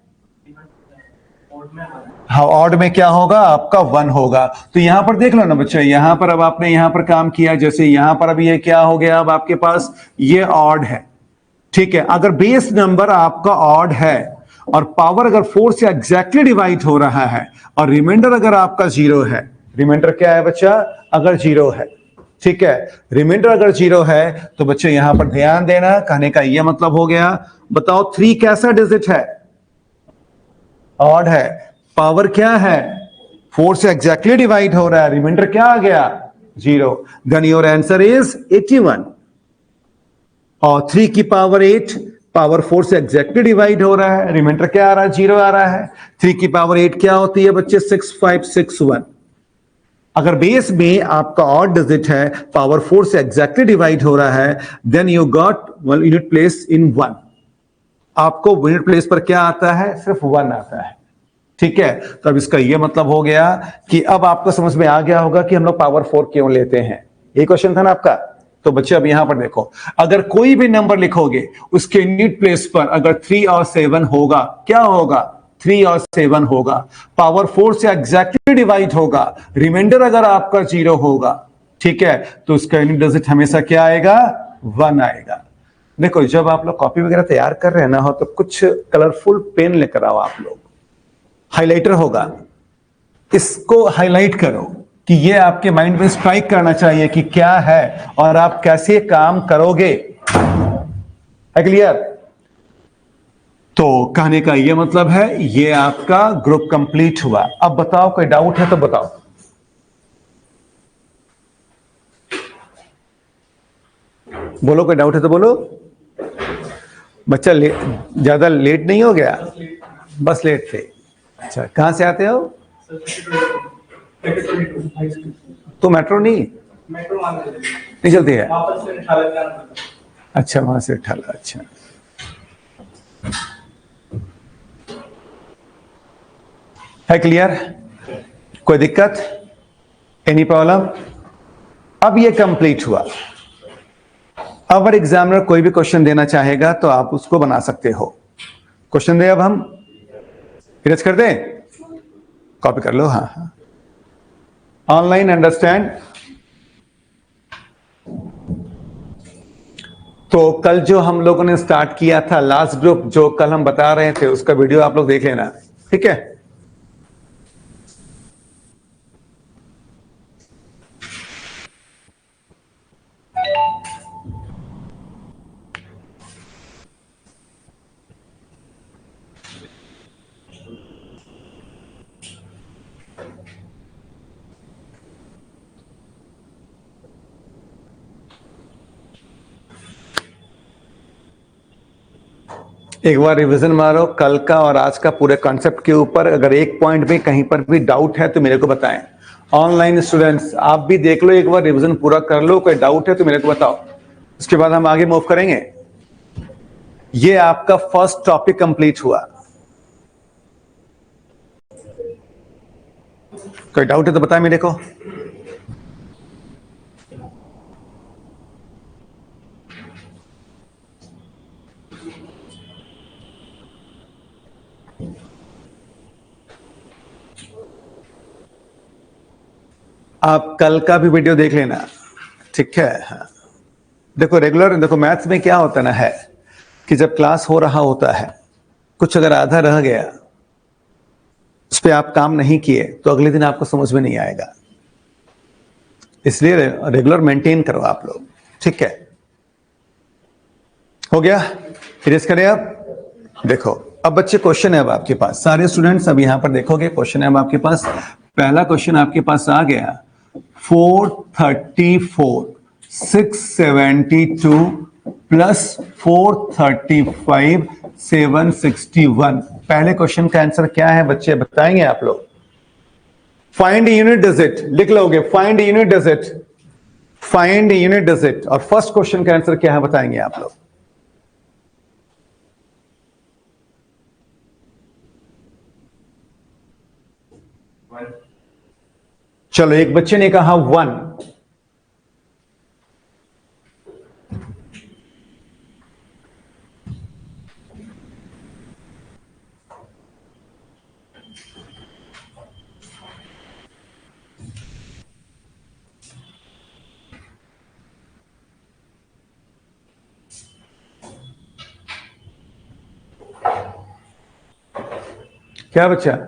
हाँ, ऑड में क्या होगा, आपका 1 होगा। तो यहां पर देख लो ना बच्चे, यहां पर अब आपने यहां पर काम किया, जैसे यहां पर अब ये क्या हो गया, अब आपके पास ये ऑड है। ठीक है, अगर बेस नंबर आपका ऑड है और पावर अगर 4 से एग्जैक्टली डिवाइड हो रहा है और रिमाइंडर अगर आपका 0 है, रिमाइंडर क्या है बच्चा, अगर 0 है, ठीक है, रिमाइंडर अगर 0 है तो बच्चे यहां पर ध्यान देना, कहने का यह मतलब हो गया, बताओ 3 कैसा डिजिट है, ऑड है, पावर क्या है 4 से एग्जैक्टली डिवाइड हो रहा है, रिमाइंडर क्या आ गया 0, देन योर आंसर इज 81। और 3 की पावर 8, पावर 4 से एग्जैक्टली डिवाइड हो रहा है, रिमाइंडर क्या आ रहा है 0 आ रहा है। 3 की पावर 8 क्या होती है बच्चे, 6561। अगर बेस में आपका ऑड डिजिट है, पावर 4 से एग्जैक्टली डिवाइड हो रहा है, then you got unit place in 1। आपको यूनिट प्लेस पर क्या आता है, सिर्फ 1 आता है। ठीक है, तो अब इसका यह मतलब हो गया कि अब आपको समझ में आ गया होगा कि हम लोग पावर 4 क्यों लेते हैं। ये क्वेश्चन था ना आपका। तो बच्चे अब यहां पर देखो, अगर कोई भी नंबर लिखोगे उसके यूनिट प्लेस पर अगर 3 और 7 होगा, क्या होगा, 3 और 7 होगा, पावर 4 से एग्जैक्टली डिवाइड होगा, रिमाइंडर अगर आपका 0 होगा, ठीक है, तो उसका यूनिट डिजिट हमेशा क्या आएगा, 1 आएगा। देखो जब आप लोग कॉपी वगैरह तैयार कर रहे हैं ना हो, तो कुछ कलरफुल पेन लेकर आओ आप लोग, हाइलाइटर होगा, इसको हाईलाइट करो कि ये आपके माइंड में स्ट्राइक करना चाहिए कि क्या है और आप कैसे काम करोगे। है क्लियर? तो कहने का ये मतलब है, ये आपका ग्रुप कंप्लीट हुआ। अब बताओ कोई डाउट है तो बताओ। बोलो कोई डाउट है तो बोलो। बच्चा ज्यादा लेट नहीं हो गया, बस लेट थे। अच्छा, कहां से आते हो? तो मेट्रो नहीं चलती है? अच्छा, वहां से ठाला। अच्छा, है क्लियर? कोई दिक्कत? Any problem? अब ये कंप्लीट हुआ। अगर एग्जामिनर कोई भी क्वेश्चन देना चाहेगा तो आप उसको बना सकते हो। क्वेश्चन दे, अब हम इरेज कर दें, कॉपी कर लो। हाँ हाँ, ऑनलाइन अंडरस्टैंड। तो कल जो हम लोगों ने स्टार्ट किया था, लास्ट ग्रुप जो कल हम बता रहे थे, उसका वीडियो आप लोग देख लेना, ठीक है? एक बार रिवीजन मारो कल का और आज का पूरे कॉन्सेप्ट के ऊपर। अगर एक पॉइंट में कहीं पर भी डाउट है तो मेरे को बताएं। ऑनलाइन स्टूडेंट्स आप भी देख लो, एक बार रिवीजन पूरा कर लो, कोई डाउट है तो मेरे को बताओ, उसके बाद हम आगे मूव करेंगे। ये आपका फर्स्ट टॉपिक कंप्लीट हुआ। कोई डाउट है तो बताएं मेरे को। आप कल का भी वीडियो देख लेना, ठीक है? हाँ। देखो रेगुलर, देखो मैथ्स में क्या होता ना है कि जब क्लास हो रहा होता है, कुछ अगर आधा रह गया, उस पर आप काम नहीं किए तो अगले दिन आपको समझ में नहीं आएगा। इसलिए रेगुलर मेंटेन करो आप लोग, ठीक है? हो गया? इरेज करें अब। देखो अब बच्चे क्वेश्चन है अब आपके पास, सारे स्टूडेंट्स अब यहां पर देखोगे क्वेश्चन है अब आपके पास। पहला क्वेश्चन आपके पास आ गया 434 672 प्लस 435 761। पहले क्वेश्चन का आंसर क्या है बच्चे बताएंगे आप लोग? फाइंड यूनिट डिजिट लिख लोगे, find unit digit, find unit digit. और फर्स्ट क्वेश्चन का आंसर क्या है बताएंगे आप लोग? चलो एक बच्चे ने कहा 1, क्या बच्चा?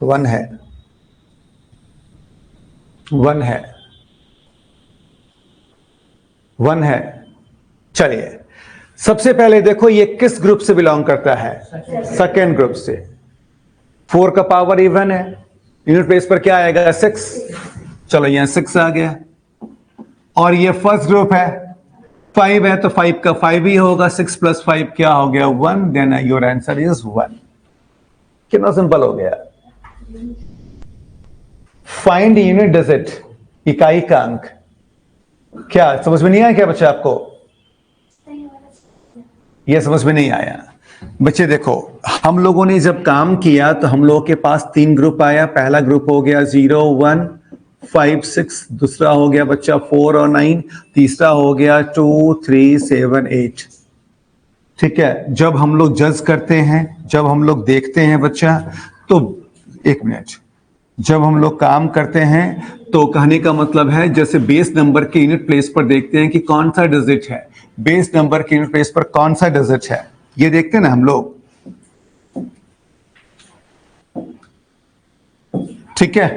1 है, 1 है, 1 है। चलिए सबसे पहले देखो ये किस ग्रुप से बिलोंग करता है? सेकेंड ग्रुप से। 4 का पावर इवन है, यूनिट प्लेस पर क्या आएगा? 6। चलो यहां 6 आ गया। और ये फर्स्ट ग्रुप है, 5 है तो 5 का 5 ही होगा। 6 प्लस 5 क्या हो गया? 1। Then your answer is 1। कितना सिंपल हो गया। फाइंड यूनिट डिजिट, इकाई का अंक। क्या समझ में नहीं आया क्या बच्चे आपको? यह समझ में नहीं आया? बच्चे देखो हम लोगों ने जब काम किया तो हम लोगों के पास 3 ग्रुप आया। पहला ग्रुप हो गया 0 1 5 6, दूसरा हो गया बच्चा 4 और 9, तीसरा हो गया 2 3 7 8। ठीक है, जब हम लोग जज करते हैं, जब हम लोग देखते हैं बच्चा, तो एक मिनट, जब हम लोग काम करते हैं तो कहने का मतलब है जैसे बेस नंबर के यूनिट प्लेस पर देखते हैं कि कौन सा डिजिट है, बेस नंबर के यूनिट प्लेस पर कौन सा डिजिट है, ये देखते हैं ना हम लोग। ठीक है,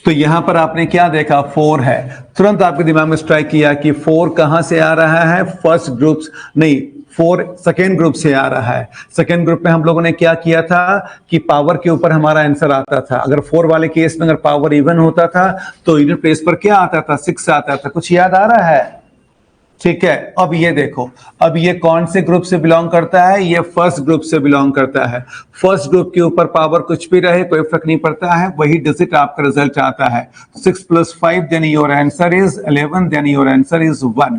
तो यहां पर आपने क्या देखा? 4 है। तुरंत आपके दिमाग में स्ट्राइक किया कि 4 कहां से आ रहा है? फर्स्ट ग्रुप नहीं, 4 सेकेंड ग्रुप से आ रहा है। सेकेंड ग्रुप में हम लोगों ने क्या किया था कि पावर के ऊपर हमारा आंसर आता था। अगर 4 वाले केस में अगर पावर इवन होता था तो यूनिट प्लेस पर क्या आता था? 6 आता था। कुछ याद आ रहा है? ठीक है, अब ये देखो, अब ये कौन से ग्रुप से बिलोंग करता है? ये फर्स्ट ग्रुप से बिलोंग करता है। फर्स्ट ग्रुप के ऊपर पावर कुछ भी रहे कोई फर्क नहीं पड़ता है, वही डिजिट आपका रिजल्ट आता है। 6 + 5 then your answer is 11, then your answer is 1।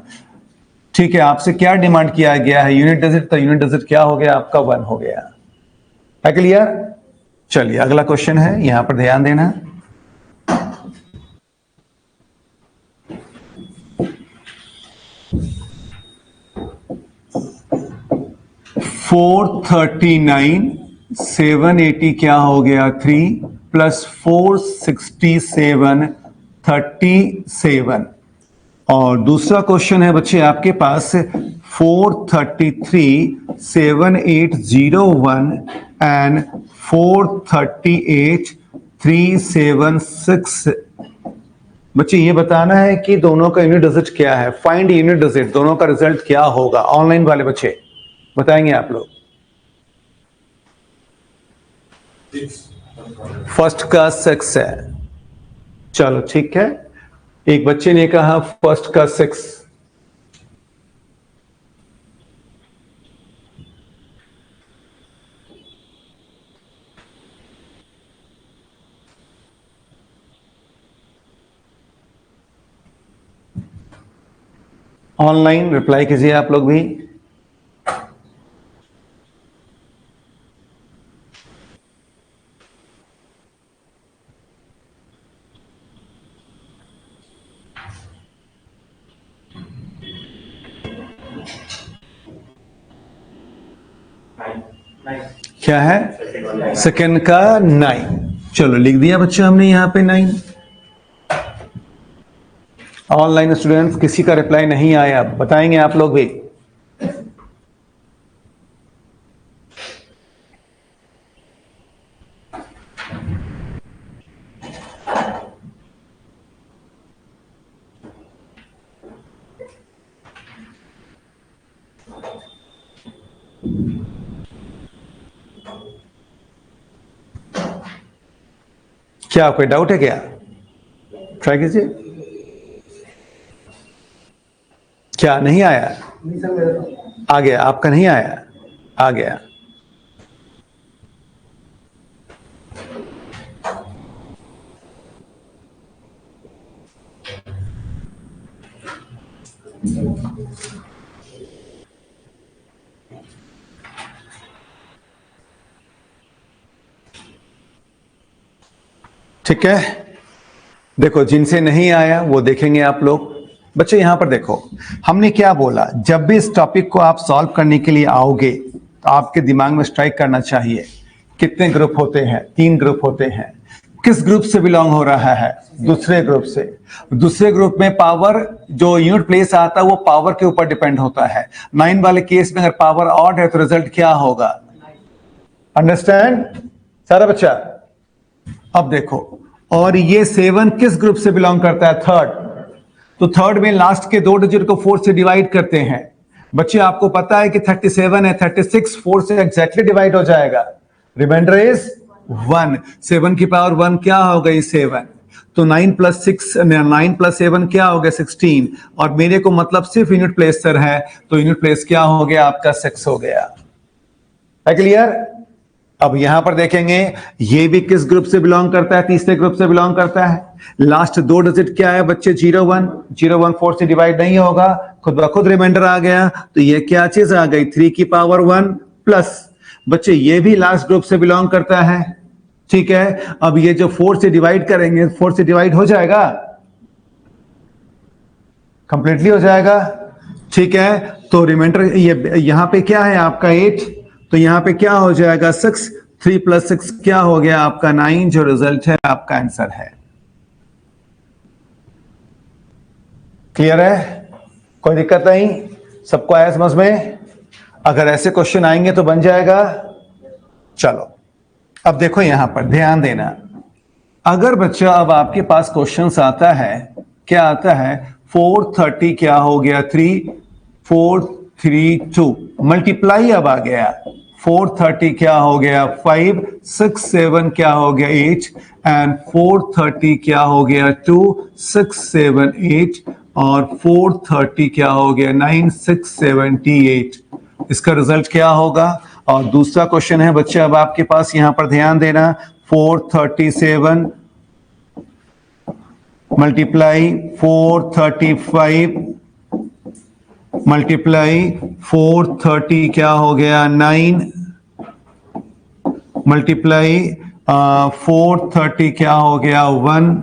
ठीक है, आपसे क्या डिमांड किया गया है? Unit digit. तो यूनिट डिजिट क्या हो गया आपका? 1 हो गया। है क्लियर? चलिए अगला क्वेश्चन है, यहां पर ध्यान देना। 439, 780 क्या हो गया 3 प्लस 467 37। और दूसरा क्वेश्चन है बच्चे आपके पास 433, 7801 एंड 438, 376। बच्चे ये बताना है कि दोनों का यूनिट डिजिट क्या है। फाइंड यूनिट डिजिट, दोनों का रिजल्ट क्या होगा। ऑनलाइन वाले बच्चे बताएंगे आप लोग। फर्स्ट का 6 है, चलो ठीक है। एक बच्चे ने कहा फर्स्ट का 6। ऑनलाइन रिप्लाई कीजिए आप लोग भी। क्या है? सेकंड का 9। चलो लिख दिया बच्चे हमने यहां पे 9। ऑनलाइन स्टूडेंट्स किसी का रिप्लाई नहीं आया, बताएंगे आप लोग भी। क्या कोई डाउट है क्या? ट्राई कीजिए। क्या नहीं आया? नहीं सर, मेरा तो आ गया, आपका नहीं आया? आ गया। ठीक है, देखो जिनसे नहीं आया वो देखेंगे आप लोग। बच्चे यहां पर देखो, हमने क्या बोला, जब भी इस टॉपिक को आप सॉल्व करने के लिए आओगे तो आपके दिमाग में स्ट्राइक करना चाहिए कितने ग्रुप होते हैं। 3 ग्रुप होते हैं। किस ग्रुप से बिलोंग हो रहा है? दूसरे ग्रुप से। दूसरे ग्रुप में पावर जो यूनिट प्लेस आता है वो पावर के ऊपर डिपेंड होता है। 9 वाले केस में अगर पावर ऑड है तो रिजल्ट क्या होगा? अंडरस्टैंड सारा बच्चा? अब देखो, और ये 7 किस ग्रुप से बिलोंग करता है? थर्ड। तो थर्ड में लास्ट के 2 डिजिट को 4 से डिवाइड करते हैं। बच्चे आपको पता है कि 37 है, 36 4 से एग्जैक्टली डिवाइड हो जाएगा। Reminder is 1। 7 की पावर 1 क्या हो गई? 7। तो 9 प्लस 7 क्या हो गया? 16। और मेरे को मतलब सिर्फ यूनिट प्लेस सर है, तो यूनिट प्लेस क्या हो गया आपका? 6 हो गया। है क्लियर? अब यहां पर देखेंगे ये भी किस ग्रुप से बिलोंग करता है? तीसरे ग्रुप से बिलोंग करता है। लास्ट 2 डिजिट क्या है बच्चे? 01। 01 4 से डिवाइड नहीं होगा, खुद ब खुद रिमाइंडर आ गया। तो ये क्या चीज आ गई? 3 की पावर 1 प्लस। बच्चे ये भी लास्ट ग्रुप से बिलोंग करता है। ठीक है, अब ये जो 4 से डिवाइड करेंगे, 4 से डिवाइड हो जाएगा, कंप्लीटली हो जाएगा। ठीक है, तो रिमाइंडर ये यहां पे क्या है आपका? 8। तो यहां पे क्या हो जाएगा? 6। 3 प्लस 6 क्या हो गया आपका? 9। जो रिजल्ट है आपका आंसर है। क्लियर है? कोई दिक्कत नहीं? सबको आया समझ में? अगर ऐसे क्वेश्चन आएंगे तो बन जाएगा। चलो अब देखो यहां पर ध्यान देना। अगर बच्चा अब आपके पास क्वेश्चन आता है, क्या आता है? 430 क्या हो गया? 3 432 मल्टीप्लाई अब आ गया। 430 क्या हो गया? 5 6 7 क्या हो गया? 8 एंड 430 क्या हो गया? 2 6 7 8 और 430 क्या हो गया? 9 6 78। इसका रिजल्ट क्या होगा? और दूसरा क्वेश्चन है बच्चे अब आपके पास, यहां पर ध्यान देना। 437 मल्टीप्लाई 435 मल्टीप्लाई 430 क्या हो गया? 9 मल्टीप्लाई 430 क्या हो गया? 1।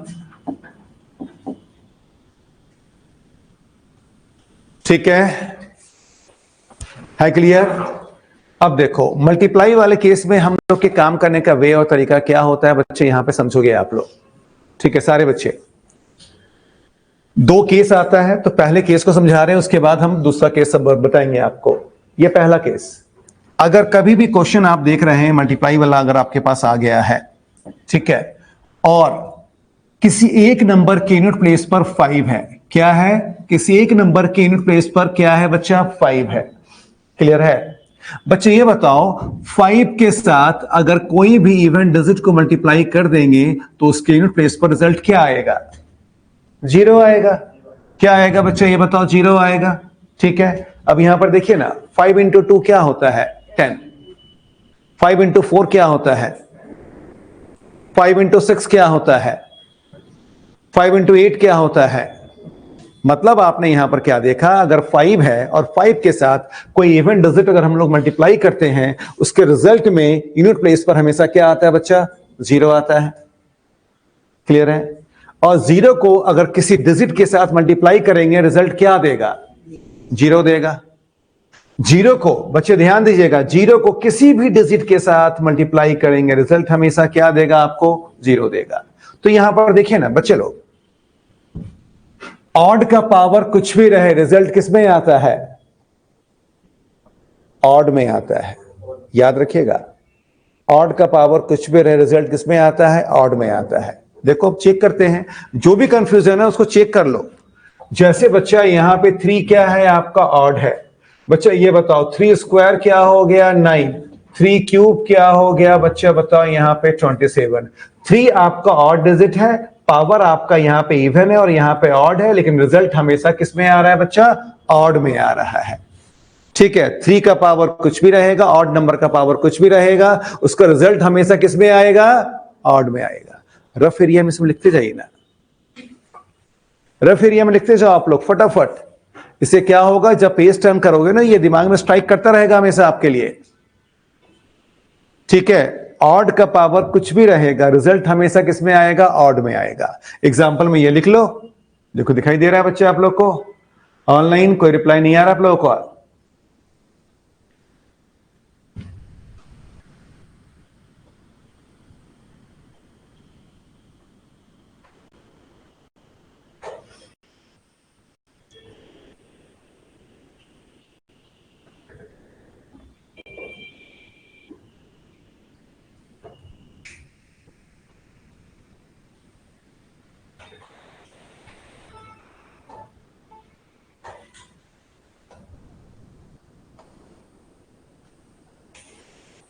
ठीक है क्लियर? अब देखो मल्टीप्लाई वाले केस में हम लोग के काम करने का वे और तरीका क्या होता है बच्चे, यहां पे समझोगे आप लोग, ठीक है सारे बच्चे। दो केस आता है, तो पहले केस को समझा रहे हैं, उसके बाद हम दूसरा केस सब बताएंगे आपको। ये पहला केस, अगर कभी भी क्वेश्चन आप देख रहे हैं मल्टीप्लाई वाला अगर आपके पास आ गया है, ठीक है, और किसी एक नंबर के यूनिट प्लेस पर 5 है, क्या है, किसी एक नंबर के यूनिट प्लेस पर क्या है बच्चा, 5 है। क्लियर है बच्चे? ये बताओ 5 के साथ अगर कोई भी इवन डिजिट को मल्टीप्लाई कर देंगे तो उसके यूनिट प्लेस पर रिजल्ट क्या आएगा, 0 आएगा। क्या आएगा बच्चे ये बताओ, 0 आएगा। ठीक है, अब यहां पर देखिए ना, 5 इंटू 2 क्या होता है, 10। 5 इंटू 4 क्या होता है, 5 इंटू 6 क्या होता है, 5 इंटू 8 क्या होता है। मतलब आपने यहां पर क्या देखा, अगर 5 है और 5 के साथ कोई इवन डिजिट अगर हम लोग मल्टीप्लाई करते हैं, उसके रिजल्ट में यूनिट प्लेस पर हमेशा क्या आता है बच्चा, 0 आता है। क्लियर है? और 0 को अगर किसी डिजिट के साथ मल्टीप्लाई करेंगे, रिजल्ट क्या देगा, 0 देगा। 0 को बच्चे ध्यान दीजिएगा, 0 को किसी भी डिजिट के साथ मल्टीप्लाई करेंगे, रिजल्ट हमेशा क्या देगा आपको, 0 देगा। तो यहां पर देखिए ना बच्चे लोग, ऑड का पावर कुछ भी रहे, रिजल्ट किस में आता है, ऑड में आता है। याद रखिएगा, ऑड का पावर कुछ भी रहे, रिजल्ट किस में आता है, ऑड में आता है। देखो अब चेक करते हैं, जो भी कंफ्यूजन है उसको चेक कर लो। जैसे बच्चा यहां पे 3 क्या है आपका, ऑड है। बच्चा ये बताओ 3 स्क्वायर क्या हो गया, 9। 3 क्यूब क्या हो गया बच्चा बताओ यहां पे, 27। 3 आपका ऑड डिजिट है, पावर आपका यहां पे इवन है और यहां पे ऑड है, लेकिन रिजल्ट हमेशा किस में आ रहा है बच्चा, ऑड में आ रहा है। ठीक है, 3 का पावर कुछ भी रहेगा, ऑड नंबर का पावर कुछ भी रहेगा, उसका रिजल्ट हमेशा किस में आएगा, ऑड में आएगा। रफ एरिया में सब लिखते जाइए ना, रफ एरिया में लिखते जाओ आप लोग फटाफट। इससे क्या होगा, जब पेज टर्न करोगे ना, ये दिमाग में स्ट्राइक करता रहेगा हमेशा आपके लिए। ठीक है, ऑड का पावर कुछ भी रहेगा, रिजल्ट हमेशा किस में आएगा, ऑड में आएगा। एग्जांपल में ये लिख लो, देखो दिखाई दे रहा है बच्चे आप लोग को, ऑनलाइन कोई रिप्लाई नहीं आ रहा आप लोगों को।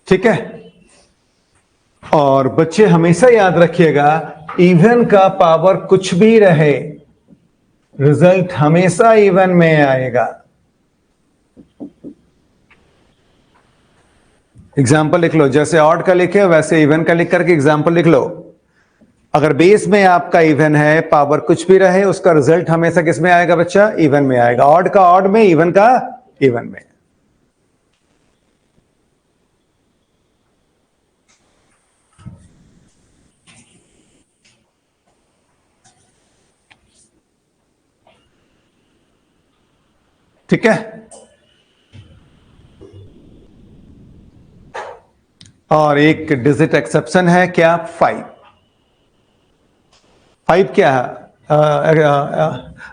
ठीक है, और बच्चे हमेशा याद रखिएगा, इवन का पावर कुछ भी रहे, रिजल्ट हमेशा इवन में आएगा। एग्जाम्पल लिख लो, जैसे ऑड का लिखे वैसे इवन का लिख करके एग्जाम्पल लिख लो। अगर बेस में आपका इवन है, पावर कुछ भी रहे, उसका रिजल्ट हमेशा किस में आएगा बच्चा, इवन में आएगा। ऑड का ऑड में, इवन का इवन में। ठीक है, और एक डिजिट एक्सेप्शन है, क्या, 5। 5 क्या है,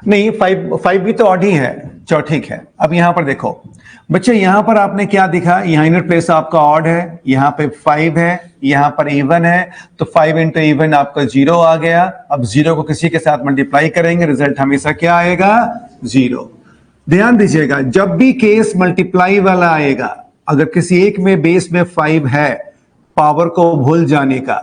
नहीं 5 भी तो ऑड ही है। चलो ठीक है, अब यहां पर देखो बच्चे, यहां पर आपने क्या दिखा, यहां यूनिट प्लेस आपका ऑड है, यहां पे 5 है, यहां पर इवन है, तो 5 इंटू इवन आपका 0 आ गया। अब 0 को किसी के साथ मल्टीप्लाई करेंगे, रिजल्ट हमेशा क्या आएगा, 0। ध्यान दीजिएगा, जब भी केस मल्टीप्लाई वाला आएगा, अगर किसी एक में बेस में 5 है, पावर को भूल जाने का,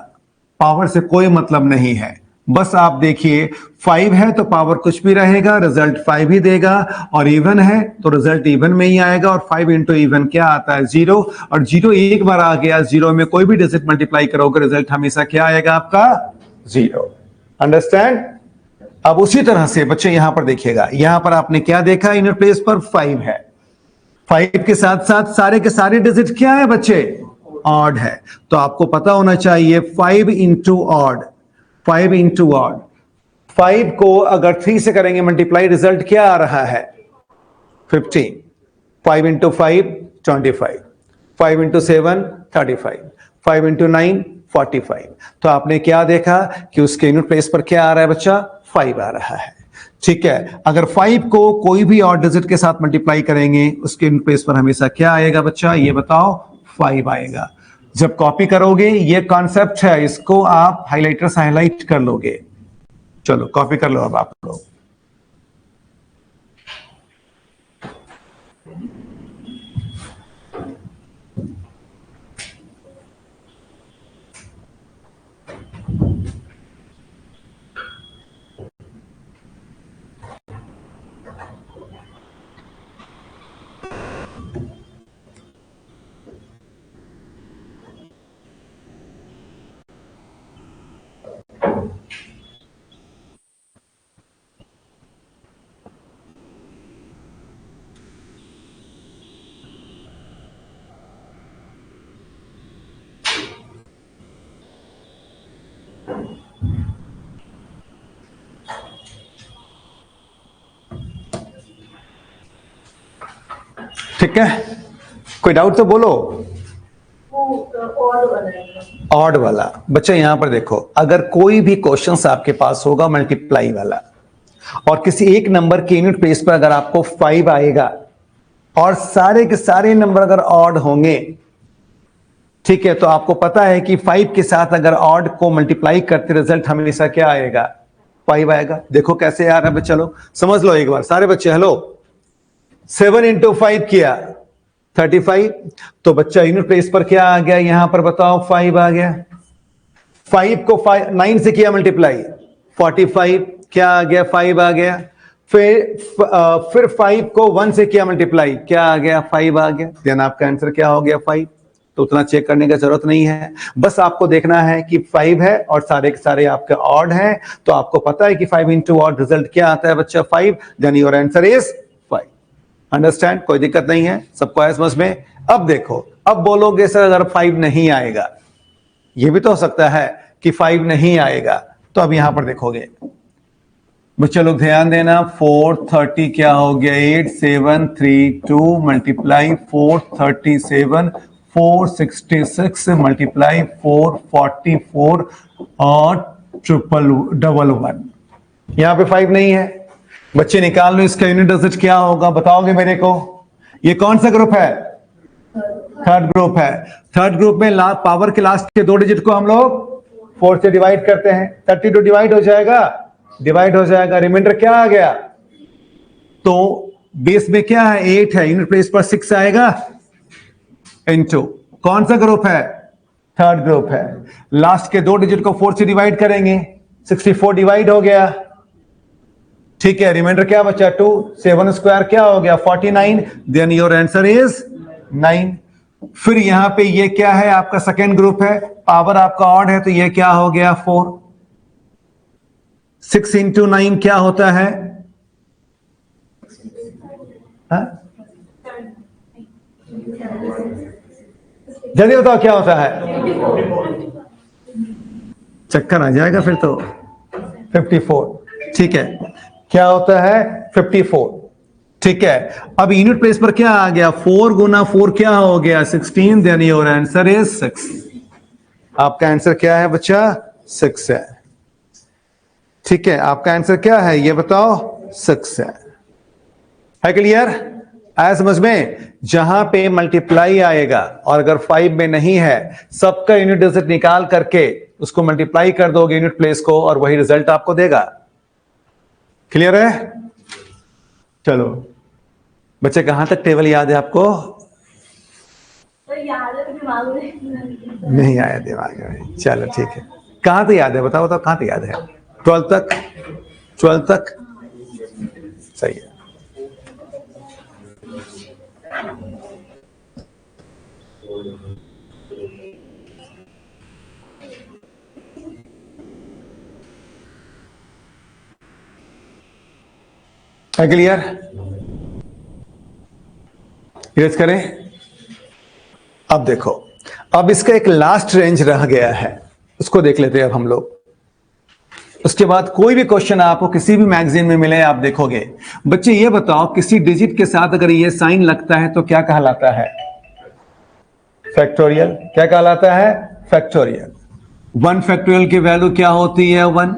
पावर से कोई मतलब नहीं है। बस आप देखिए 5 है तो पावर कुछ भी रहेगा, रिजल्ट 5 ही देगा, और इवन है तो रिजल्ट इवन में ही आएगा। और 5 इंटू इवन क्या आता है, 0, और 0 एक बार आ गया, 0 में कोई भी डिजिट मल्टीप्लाई करोगे, रिजल्ट हमेशा क्या आएगा आपका, 0। अंडरस्टैंड? अब उसी तरह से बच्चे यहां पर देखिएगा, यहां पर आपने क्या देखा, यूनिट प्लेस पर 5 है, 5 के साथ साथ सारे के सारे डिजिट क्या है बच्चे, ऑड है। तो आपको पता होना चाहिए 5 इंटू ऑड, 5 इंटू ऑड, 5 को अगर 3 से करेंगे मल्टीप्लाई, रिजल्ट क्या आ रहा है, 15। 5 इंटू 5 25, 5 इंटू 7 35, 5 इंटू 9 45। तो आपने क्या देखा कि उसके यूनिट प्लेस पर क्या आ रहा है बच्चा, 5 आ रहा है। ठीक है, अगर 5 को कोई भी और डिजिट के साथ मल्टीप्लाई करेंगे उसके यूनिट प्लेस पर हमेशा क्या आएगा बच्चा, ये बताओ, 5 आएगा। जब कॉपी करोगे, ये कॉन्सेप्ट है, इसको आप हाइलाइटर से हाईलाइट कर लोगे। चलो कॉपी कर लो अब आप लोग। ठीक है, कोई डाउट तो बोलो। ऑड वाला बच्चा, यहां पर देखो, अगर कोई भी क्वेश्चंस आपके पास होगा मल्टीप्लाई वाला और किसी एक नंबर के यूनिट प्लेस पर अगर आपको 5 आएगा और सारे के सारे नंबर अगर ऑड होंगे, ठीक है, तो आपको पता है कि 5 के साथ अगर ऑड को मल्टीप्लाई करते रिजल्ट हमेशा क्या आएगा, 5 आएगा। देखो कैसे यार, अब चलो समझ लो एक बार सारे बच्चे। हेलो, 7 इंटू 5 किया 35, तो बच्चा यूनिट प्लेस पर क्या आ गया, यहां पर बताओ 5 आ गया। 5 को 9 से किया मल्टीप्लाई, 45, क्या आ गया, 5 आ गया। फिर 5 को 1 से किया मल्टीप्लाई, क्या आ गया, 5 आ गया। देन आपका आंसर क्या हो गया, 5। तो उतना चेक करने की जरूरत नहीं है, बस आपको देखना है कि 5 है और सारे के सारे आपके ऑड हैं, तो आपको पता है कि 5 इंटू ऑड रिजल्ट क्या आता है बच्चा, 5। Then your answer is 5। Understand, कोई दिक्कत नहीं है, सबको आया समझ में। अब देखो, अब बोलोगे सर अगर 5 नहीं आएगा, ये भी तो हो सकता है कि 5 नहीं आएगा, तो अब यहां पर देखोगे बच्चे लोग ध्यान देना, 430 क्या हो गया, 8732 मल्टीप्लाई 437, 466 मल्टीप्लाई 444 और 111। यहां पे 5 नहीं है बच्चे, निकाल लो इसका यूनिट डिजिट क्या होगा, बताओगे मेरे को। ये कौन सा ग्रुप है, थर्ड ग्रुप है। थर्ड ग्रुप में पावर के लास्ट के 2 डिजिट को हम लोग 4 से डिवाइड करते हैं, 32 डिवाइड हो जाएगा, रिमाइंडर क्या आ गया, तो बेस में क्या है, 8 है, यूनिट प्लेस पर 6 आएगा, इनटू कौन सा ग्रुप है, थर्ड ग्रुप है। लास्ट के 2 डिजिट को 4 से डिवाइड करेंगे, 64 डिवाइड हो गया, ठीक है। रिमाइंडर क्या बचा, 2, 7 स्क्वायर क्या हो गया, 49। Then your answer is 9। फिर यहां पे ये क्या है, आपका सेकेंड ग्रुप है, पावर आपका ऑड है, तो ये क्या हो गया, 4। 6 इंटू 9 क्या होता है, जल्दी बताओ क्या होता है, चक्कर आ जाएगा फिर तो। 54, ठीक है, क्या होता है, 54, ठीक है। अब यूनिट प्लेस पर क्या आ गया, 4 गुना 4 क्या हो गया, 16। Then your answer is 6। आपका आंसर क्या है बच्चा, 6 है, ठीक है। आपका आंसर क्या है ये बताओ, 6 है क्लियर, आया समझ में। जहां पे मल्टीप्लाई आएगा और अगर 5 में नहीं है, सबका यूनिट डिजिट निकाल करके उसको मल्टीप्लाई कर दोगे यूनिट प्लेस को और वही रिजल्ट आपको देगा। क्लियर है, चलो बच्चे कहां तक टेबल याद है आपको, याद है तो दिमाग में नहीं आया दिमाग में, चलो ठीक है। कहां तक याद है, बताओ बताओ कहां तक याद है, 12 तक, 12 तक सही है। क्लियर, इरेज करें। अब देखो, अब इसका एक लास्ट रेंज रह गया है, उसको देख लेते हैं अब हम लोग। उसके बाद कोई भी क्वेश्चन आपको किसी भी मैगजीन में मिले आप देखोगे। बच्चे ये बताओ, किसी डिजिट के साथ अगर ये साइन लगता है तो क्या कहलाता है, फैक्टोरियल क्या कहलाता है? फैक्टोरियल। 1 फैक्टोरियल की वैल्यू क्या होती है? 1।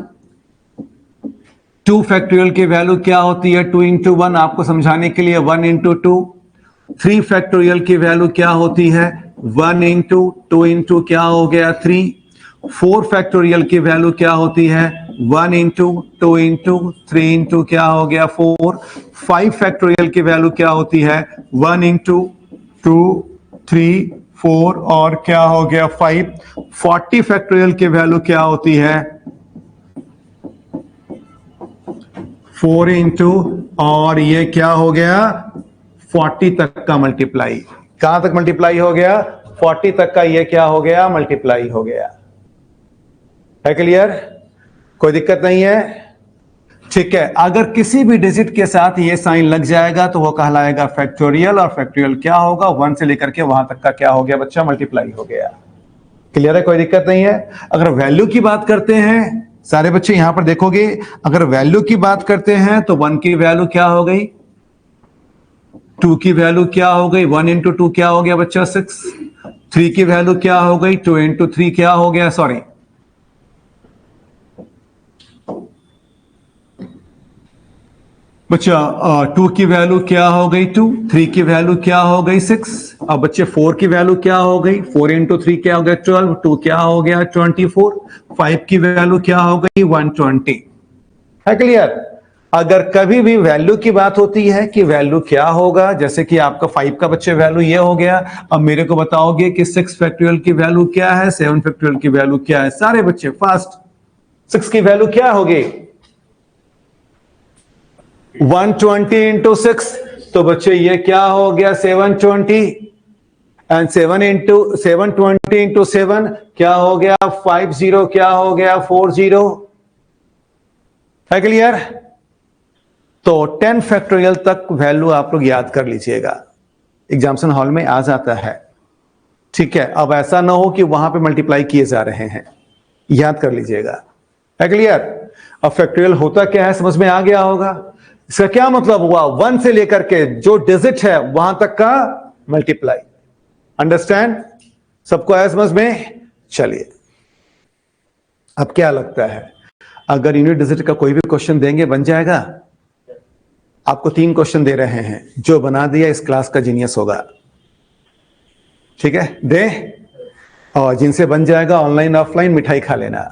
2 फैक्टोरियल की वैल्यू क्या होती है? 2 इंटू 1। आपको समझाने के लिए 1 इंटू 2। 3 फैक्टोरियल की वैल्यू क्या होती है? 1 इंटू 2 इंटू क्या हो गया? 3। 4 फैक्टोरियल की वैल्यू क्या होती है? 1 इंटू 2 इंटू 3 इंटू क्या हो गया? 4। 5 फैक्टोरियल की वैल्यू क्या होती है? 1 इंटू 2 3 4 और क्या हो गया? 5। 40 फैक्टोरियल की वैल्यू क्या होती है? 4 इंटू और ये क्या हो गया? 40 तक का मल्टीप्लाई। कहां तक मल्टीप्लाई हो गया? 40 तक का ये क्या हो गया? मल्टीप्लाई हो गया। है क्लियर? कोई दिक्कत नहीं है? ठीक है। अगर किसी भी डिजिट के साथ ये साइन लग जाएगा तो वो कहलाएगा फैक्टोरियल, और फैक्टोरियल क्या होगा? 1 से लेकर के वहां तक का क्या हो गया बच्चा? मल्टीप्लाई हो गया। क्लियर है? कोई दिक्कत नहीं है? अगर वैल्यू की बात करते हैं सारे बच्चे यहां पर देखोगे, अगर वैल्यू की बात करते हैं तो 1 की वैल्यू क्या हो गई? 2 की वैल्यू क्या हो गई? 1 इंटू 2 क्या हो गया बच्चा? 6। 3 की वैल्यू क्या हो गई? 2 इंटू 3 क्या हो गया? सॉरी, बच्चा 2 की वैल्यू क्या हो गई? 2। 3 की वैल्यू क्या हो गई? 6। अब बच्चे 4 की वैल्यू क्या हो गई? 4 इंटू 3 क्या हो गया? 12। 2 क्या हो गया? 24। 5 की वैल्यू क्या हो गई? 120। है क्लियर? अगर कभी भी वैल्यू की बात होती है कि वैल्यू क्या होगा, जैसे कि आपका 5 का बच्चे वैल्यू ये हो गया, अब मेरे को बताओगे कि 6 फैक्टोरियल की वैल्यू क्या है, 7 फैक्टोरियल की वैल्यू क्या है? सारे बच्चे फास्ट, 6 की वैल्यू क्या होगी? 120 इंटू 6, तो बच्चे ये क्या हो गया? 720। एंड 720 इंटू 7 क्या हो गया? 50। क्या हो गया? 40। है क्लियर? तो 10 फैक्टोरियल तक वैल्यू आप लोग याद कर लीजिएगा, एग्जामिनेशन हॉल में आ जाता है। ठीक है? अब ऐसा ना हो कि वहां पे मल्टीप्लाई किए जा रहे हैं, याद कर लीजिएगा। है क्लियर? अब फैक्टोरियल होता क्या है समझ में आ गया होगा। इसका क्या मतलब हुआ? 1 से लेकर के जो डिजिट है वहां तक का मल्टीप्लाई। अंडरस्टैंड? सबको आया समझ में? चलिए, अब क्या लगता है, अगर यूनिट डिजिट का कोई भी क्वेश्चन देंगे बन जाएगा? आपको 3 क्वेश्चन दे रहे हैं, जो बना दिया इस क्लास का जीनियस होगा। ठीक है? दे, और जिनसे बन जाएगा ऑनलाइन ऑफलाइन मिठाई खा लेना।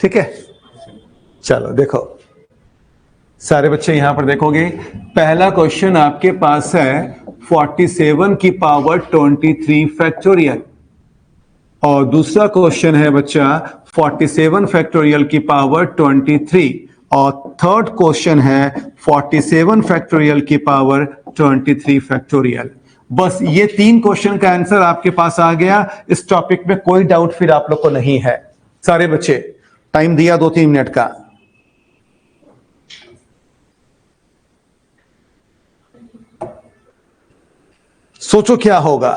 ठीक है? चलो देखो सारे बच्चे यहां पर देखोगे, पहला क्वेश्चन आपके पास है 47 की पावर 23 फैक्टोरियल, और दूसरा क्वेश्चन है बच्चा 47 फैक्टोरियल की पावर 23, और थर्ड क्वेश्चन है 47 फैक्टोरियल की पावर 23 फैक्टोरियल। बस ये 3 क्वेश्चन का आंसर आपके पास आ गया। इस टॉपिक में कोई डाउट फिर आप लोग को नहीं है। सारे बच्चे टाइम दिया 2-3 मिनट का। सोचो क्या होगा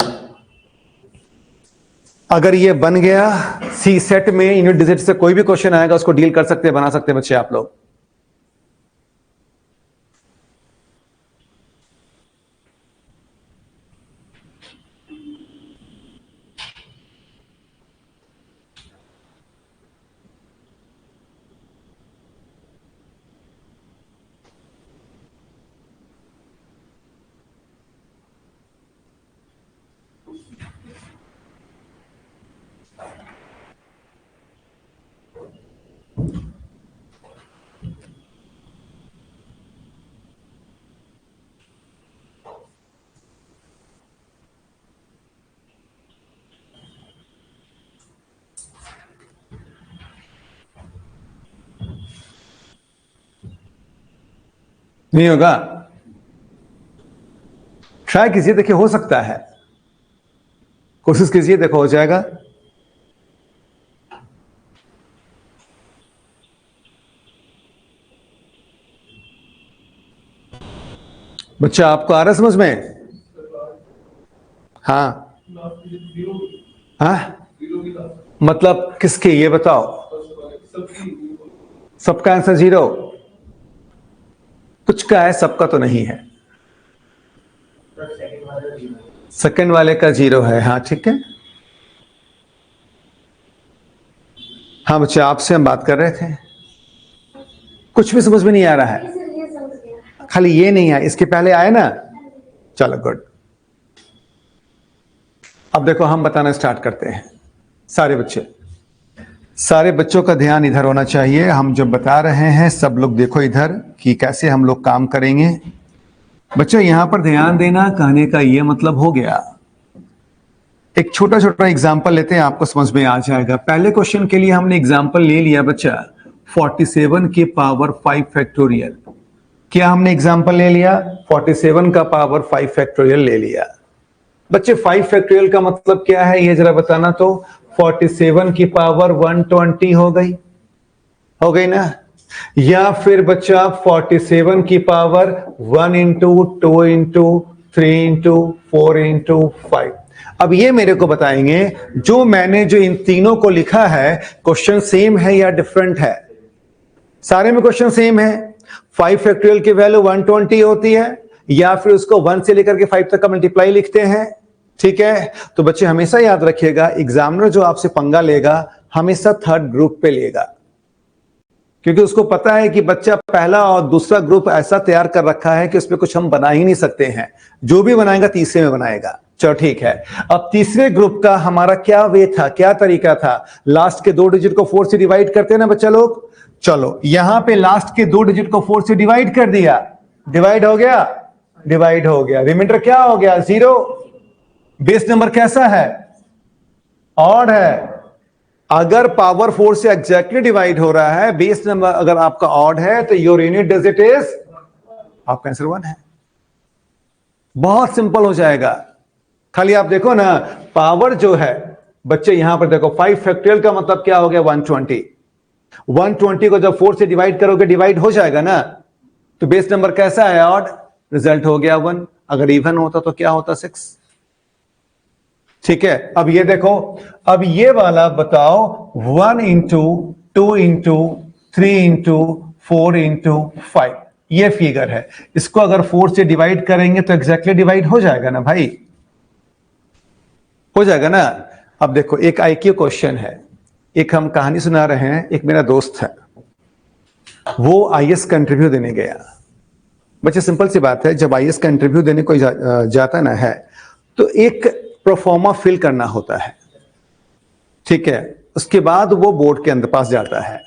अगर ये बन गया। सी सेट में यूनिट डिजिट से कोई भी क्वेश्चन आएगा उसको डील कर सकते हैं, बना सकते हैं बच्चे आप लोग। नहीं होगा? ट्राई कीजिए, देखिए हो सकता है, कोशिश कीजिए, देखो हो जाएगा। बच्चा आपको आ रहा है समझ में? हाँ हाँ, मतलब किसके ये बताओ? सबका आंसर 0? कुछ का है, सबका तो नहीं है। सर सेकंड वाला 0 सेकंड वाले का 0 है, हाँ ठीक है। हाँ बच्चे, आपसे हम बात कर रहे थे, कुछ भी समझ में नहीं आ रहा है, सर ये समझ गया। खाली ये नहीं है, इसके पहले आए ना, चलो गुड। अब देखो हम बताना स्टार्ट करते हैं। सारे बच्चों का ध्यान इधर होना चाहिए। हम जब बता रहे हैं सब लोग देखो इधर कि कैसे हम लोग काम करेंगे। बच्चों यहां पर ध्यान देना, कहने का ये मतलब हो गया। एक छोटा छोटा एग्जाम्पल लेते हैं, आपको समझ में आ जाएगा। पहले क्वेश्चन के लिए हमने एग्जाम्पल ले लिया बच्चा 47 की पावर 5 फैक्टोरियल। क्या हमने एग्जाम्पल ले लिया? 47 का पावर 5 फैक्टोरियल ले लिया। बच्चे 5 फैक्टोरियल का मतलब क्या है ये जरा बताना तो। 47 की पावर 120 हो गई ना, या फिर बच्चा 47 की power 1 into 2 into 3 into 4 into 5। अब ये मेरे को बताएंगे जो मैंने जो इन तीनों को लिखा है, क्वेश्चन सेम है या डिफरेंट है? सारे में क्वेश्चन सेम है। 5 फैक्टोरियल की वैल्यू 120 होती है, या फिर उसको 1 से लेकर के 5 तक का मल्टीप्लाई लिखते हैं, ठीक है। तो बच्चे हमेशा याद रखिएगा, एग्जामिनर जो आपसे पंगा लेगा हमेशा थर्ड ग्रुप पे लेगा, क्योंकि उसको पता है कि बच्चा पहला और दूसरा ग्रुप ऐसा तैयार कर रखा है कि उसमें कुछ हम बना ही नहीं सकते हैं, जो भी बनाएगा तीसरे में बनाएगा। चलो ठीक है। अब तीसरे ग्रुप का हमारा क्या वे था, क्या तरीका था? लास्ट के 2 डिजिट को 4 से डिवाइड करते हैं ना बच्चा लोग। चलो यहां पे लास्ट के 2 डिजिट को 4 से डिवाइड कर दिया, डिवाइड हो गया, रिमाइंडर क्या हो गया? 0। बेस नंबर कैसा है? ऑड है। अगर पावर 4 से एग्जैक्टली डिवाइड हो रहा है, बेस नंबर अगर आपका ऑड है, तो योर यूनिट डिजिट इज, आपका आंसर 1 है। बहुत सिंपल हो जाएगा। खाली आप देखो ना, पावर जो है बच्चे यहां पर देखो 5 फैक्टोरियल का मतलब क्या हो गया? 120। 120 को जब 4 से डिवाइड करोगे डिवाइड हो जाएगा ना, तो बेस नंबर कैसा है? ऑड। रिजल्ट हो गया 1। अगर इवन होता तो क्या होता? 6। ठीक है। अब ये देखो, अब ये वाला बताओ 1 इंटू 2 इंटू 3 इंटू 4 इंटू 5, ये फिगर है। इसको अगर 4 से डिवाइड करेंगे तो एग्जैक्टली डिवाइड हो जाएगा ना भाई, हो जाएगा ना। अब देखो एक आईक्यू क्वेश्चन है, एक हम कहानी सुना रहे हैं। एक मेरा दोस्त है, वो आईएएस का इंटरव्यू देने गया। बच्चे सिंपल सी बात है, जब आईएएस का इंटरव्यू देने कोई जाता ना है तो एक प्रोफॉर्मा फिल करना होता है, ठीक है। उसके बाद वो बोर्ड के अंदर पास जाता है।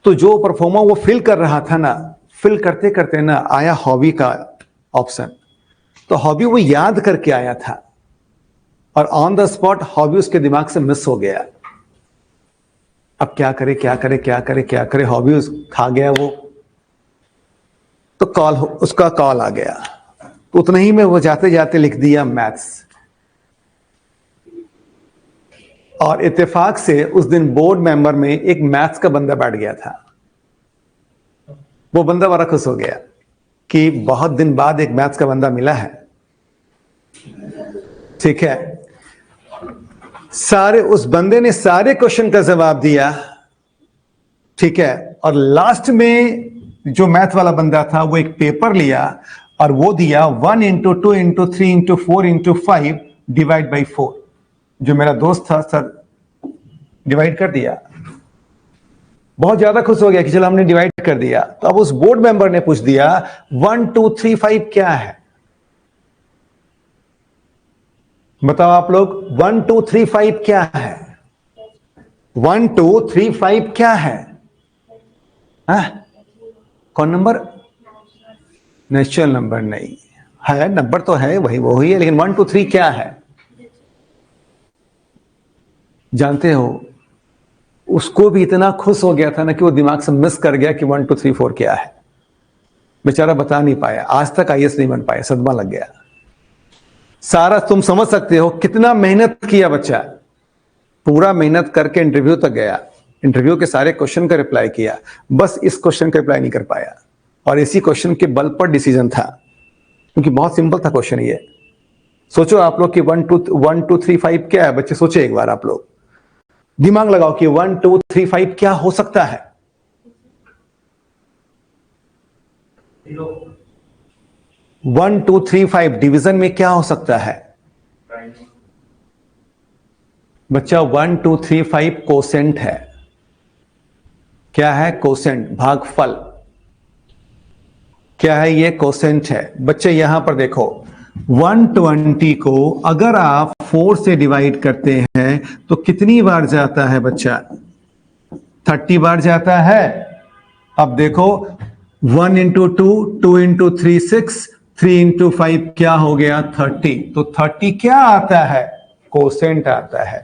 तो जो परफॉर्मा वो फिल कर रहा था ना, फिल करते करते ना आया हॉबी का ऑप्शन। तो हॉबी वो याद करके आया था और ऑन द स्पॉट हॉबी उसके दिमाग से मिस हो गया। अब क्या करे, हॉबी खा गया वो। तो उसका कॉल आ गया, तो उतना ही में वो जाते जाते लिख दिया मैथ्स। और इत्तेफाक से उस दिन बोर्ड मेंबर में एक मैथ्स का बंदा बैठ गया था। वो बंदा बड़ा खुश हो गया कि बहुत दिन बाद एक मैथ्स का बंदा मिला है, ठीक है। उस बंदे ने सारे क्वेश्चन का जवाब दिया, ठीक है। और लास्ट में जो मैथ वाला बंदा था वो एक पेपर लिया और वो दिया 1 into 2 into 3 into 4 into 5 divide by 4। जो मेरा दोस्त था, सर डिवाइड कर दिया। बहुत ज्यादा खुश हो गया कि चलो हमने डिवाइड कर दिया। तो अब उस बोर्ड मेंबर ने पूछ दिया 1 2 3 5 क्या है? बताओ आप लोग, 1 2 3 5 क्या है? 1 2 3 5 क्या है? कौन नंबर? नेचुरल नंबर नहीं है, नंबर तो है वही है, लेकिन 1 2 3 क्या है? जानते हो, उसको भी इतना खुश हो गया था ना कि वो दिमाग से मिस कर गया कि 1 2 3 4 क्या है। बेचारा बता नहीं पाया, आज तक आईएएस नहीं बन पाया, सदमा लग गया। सारा तुम समझ सकते हो कितना मेहनत किया बच्चा, पूरा मेहनत करके इंटरव्यू तक गया, इंटरव्यू के सारे क्वेश्चन का रिप्लाई किया, बस इस क्वेश्चन का रिप्लाई नहीं कर पाया। और इसी क्वेश्चन के बल पर डिसीजन था, क्योंकि बहुत सिंपल था क्वेश्चन ये। सोचो आप लोग कि 1 2 3 5 क्या है? बच्चे सोचे एक बार, आप लोग दिमाग लगाओ कि 1 2 3 5 क्या हो सकता है? 0 1 2 3 5 डिवीजन में क्या हो सकता है बच्चा? 1 2 3 5 कोसेंट है। क्या है? कोसेंट, भागफल। क्या है ये? कोसेंट है। बच्चे यहां पर देखो, 120 को अगर आप 4 से डिवाइड करते हैं तो कितनी बार जाता है बच्चा? 30 बार जाता है। अब देखो 1 इंटू 2, 2 इंटू 3 6, 3 इंटू 5 क्या हो गया? 30। तो 30 क्या आता है? कोसेंट आता है।